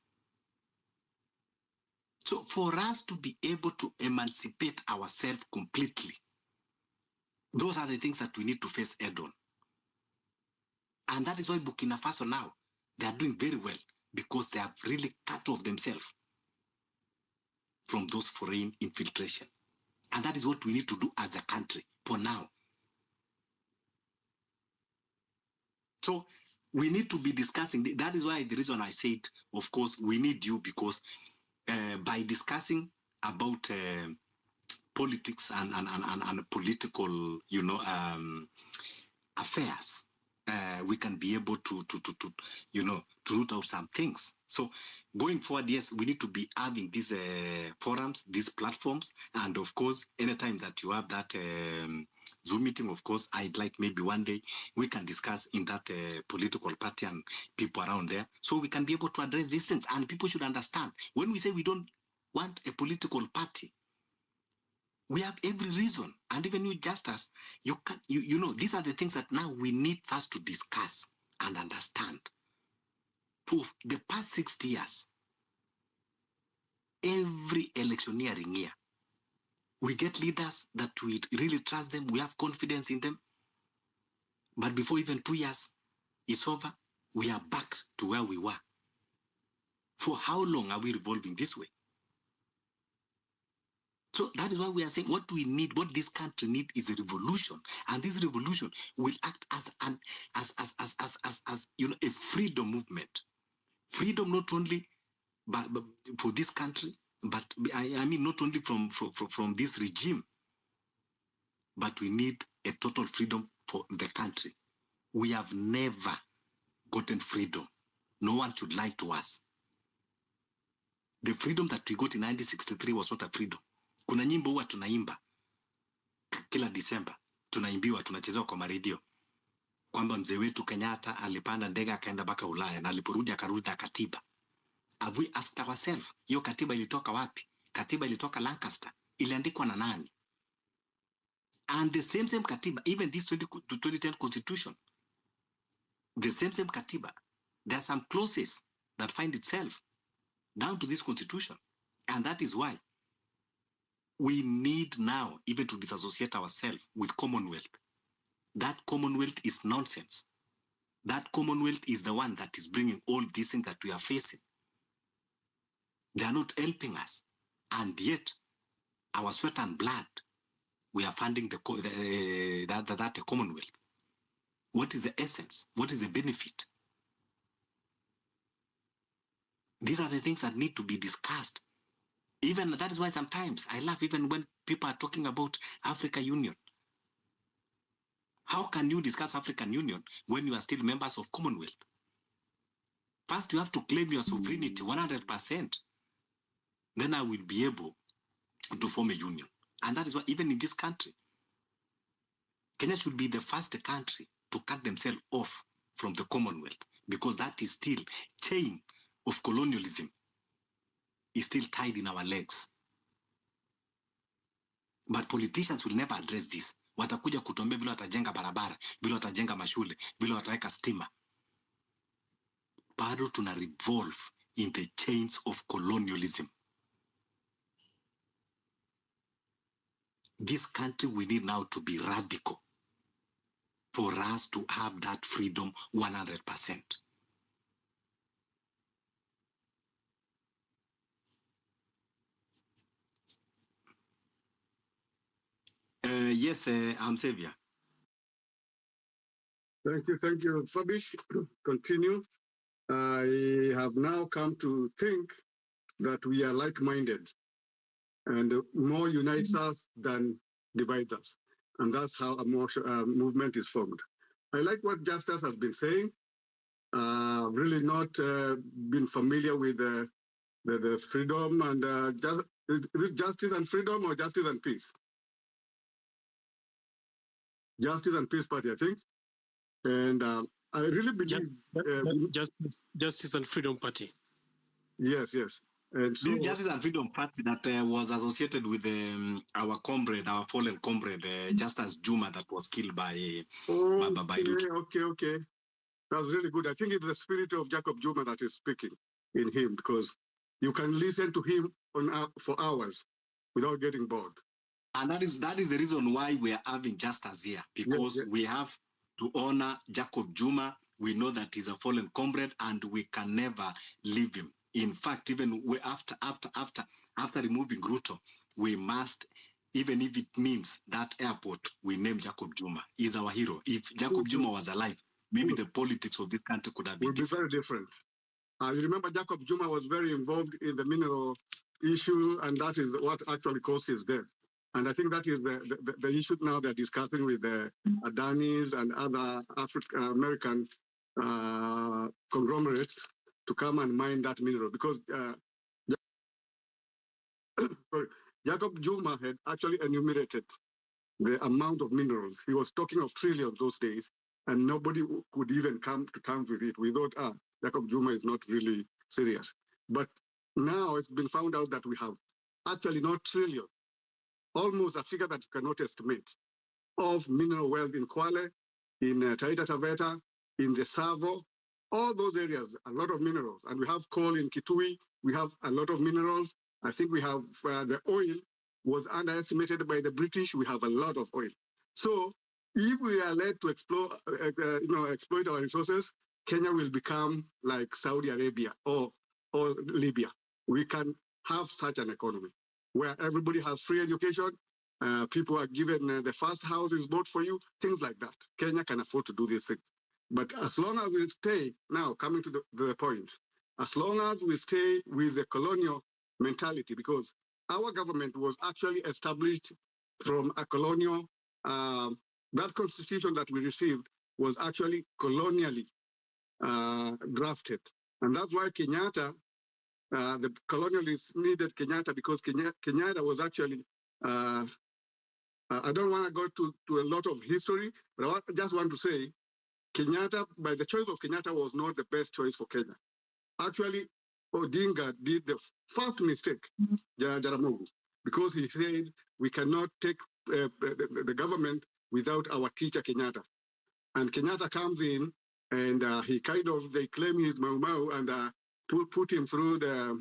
So for us to be able to emancipate ourselves completely, those are the things that we need to face head on. And that is why Burkina Faso now, they are doing very well because they have really cut off themselves from those foreign infiltration. And that is what we need to do as a country for now. So we need to be discussing. That is why the reason I said, of course, we need you because by discussing about politics and political, affairs, we can be able to root out some things. So going forward, yes, we need to be having these forums, these platforms, and of course, anytime that you have that Zoom meeting, of course, I'd like maybe one day we can discuss in that political party and people around there, so we can be able to address these things. And people should understand when we say we don't want a political party, we have every reason. And even you, Justus, you can, these are the things that now we need us to discuss and understand. For the past 60 years, every electioneering year, we get leaders that we really trust them, we have confidence in them. But before even 2 years is over, we are back to where we were. For how long are we revolving this way? So that is why we are saying what we need, what this country needs is a revolution. And this revolution will act as a freedom movement. Freedom not only but for this country, but I mean not only from this regime, but we need a total freedom for the country. We have never gotten freedom. No one should lie to us. The freedom that we got in 1963 was not a freedom. Kuna nyimbo huwa tunaimba kila Disemba, tunaimbiwa, tunachezewa kwa maredio kwamba mzee wetu Kenyatta alipanda ndege akaenda mpaka Ulaya na aliporudi akarudi na katiba. Have we asked ourselves, hiyo katiba ilitoka wapi? Katiba ilitoka Lancaster. Iliandikwa na nani? And the same katiba, even this 2010 constitution, the same katiba, there are some clauses that find itself down to this constitution. And that is why we need now even to disassociate ourselves with Commonwealth. That Commonwealth is nonsense. That Commonwealth is the one that is bringing all these things that we are facing. They are not helping us. And yet, our sweat and blood, we are funding that Commonwealth. What is the essence? What is the benefit? These are the things that need to be discussed. Even that is why sometimes I laugh even when people are talking about African Union. How can you discuss African Union when you are still members of Commonwealth? First, you have to claim your sovereignty 100%. Then I will be able to form a union. And that is why even in this country, Kenya should be the first country to cut themselves off from the Commonwealth, because that is still chain of colonialism is still tied in our legs. But politicians will never address this. Watakuja kutuambia vile watajenga barabara, vile watajenga mashule, vile wataweka stima. Bado tuna revolve in the chains of colonialism. This country, we need now to be radical for us to have that freedom 100%. Yes, I'm Xavier. Thank you, Fabish. Continue. I have now come to think that we are like-minded, and more unites us than divides us. And that's how a movement is formed. I like what Justus has been saying. Really not been familiar with the freedom and is it justice and freedom or justice and peace? Justice and Peace Party, I think. And I really believe... Justice and Freedom Party. Yes. And so, this Justice and Freedom Party that was associated with our comrade, our fallen comrade, Justice Juma, that was killed by Ruto. Okay. That's really good. I think it's the spirit of Jacob Juma that is speaking in him, because you can listen to him for hours without getting bored. And that is the reason why we are having Justice here, because we have to honor Jacob Juma. We know that he's a fallen comrade, and we can never leave him. In fact, even after removing Ruto, we must, even if it means that airport, we name Jacob Juma. He's our hero. If Jacob Juma was alive, maybe the politics of this country could have been very different. You remember Jacob Juma was very involved in the mineral issue, and that is what actually caused his death. And I think that is the issue now they're discussing with the Adanis and other African-American conglomerates to come and mine that mineral, because Jacob Juma had actually enumerated the amount of minerals. He was talking of trillions those days, and nobody could even come to terms with it. We thought, Jacob Juma is not really serious. But now it's been found out that we have actually not trillion, almost a figure that you cannot estimate, of mineral wealth in Kwale, in Taita Taveta, in the Savo, all those areas, a lot of minerals. And we have coal in Kitui, we have a lot of minerals. I think we have the oil was underestimated by the British. We have a lot of oil. So if we are led to exploit our resources, Kenya will become like Saudi Arabia or Libya. We can have such an economy where everybody has free education, people are given the first house is bought for you, things like that. Kenya can afford to do these things. But as long as we stay, now coming to the point, as long as we stay with the colonial mentality, because our government was actually established from a colonial, that constitution that we received was actually colonially drafted. And that's why Kenyatta, the colonialists needed Kenyatta, because Kenyatta was actually, I don't want to go to a lot of history, but I just want to say, Kenyatta, by the choice of Kenyatta, was not the best choice for Kenya. Actually, Odinga did the first mistake, Jaramogi, because he said we cannot take the government without our teacher Kenyatta. And Kenyatta comes in, and they claim he's Mau Mau, and put him through the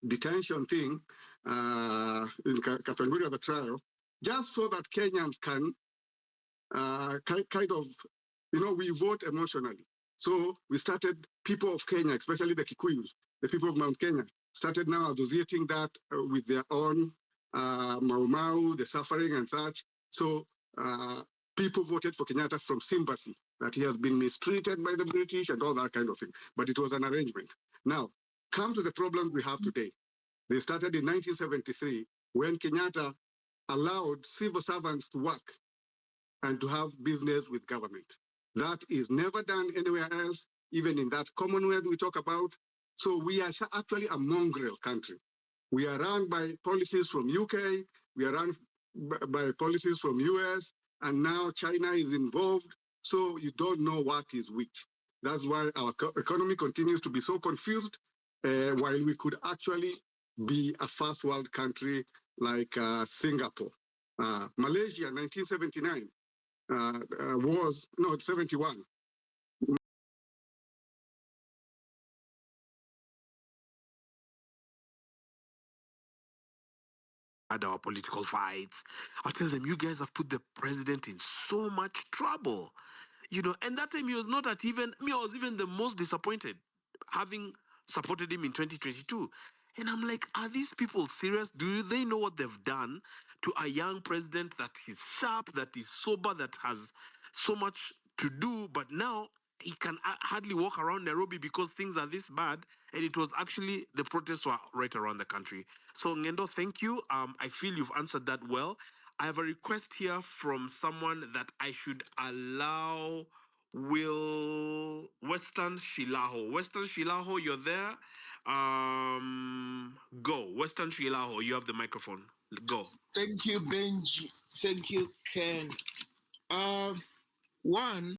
detention thing in Kapenguria, the trial, just so that Kenyans can we vote emotionally. So we started, people of Kenya, especially the Kikuyus, the people of Mount Kenya, started now associating that with their own Mau Mau, the suffering and such. So people voted for Kenyatta from sympathy, that he has been mistreated by the British and all that kind of thing. But it was an arrangement. Now, come to the problem we have today. They started in 1973 when Kenyatta allowed civil servants to work and to have business with government. That is never done anywhere else, even in that Commonwealth we talk about. So we are actually a mongrel country. We are run by policies from UK, we are run by policies from US, and now China is involved. So you don't know what is which. That's why our economy continues to be so confused, while we could actually be a first world country like Singapore. Malaysia, 1979, was, no, 71. Our political fights. I tell them, you guys have put the president in so much trouble. And that time he was not at even, I was even the most disappointed, having supported him in 2022. And I'm like, are these people serious? Do they know what they've done to a young president that is sharp, that is sober, that has so much to do, but now he can hardly walk around Nairobi because things are this bad? And it was actually, the protests were right around the country. So Ngendo, thank you. I feel you've answered that well. I have a request here from someone that I should allow Western Shilaho. Western Shilaho, you're there? Go. Western Shilaho, you have the microphone. Go. Thank you, Benji. Thank you, Ken. One,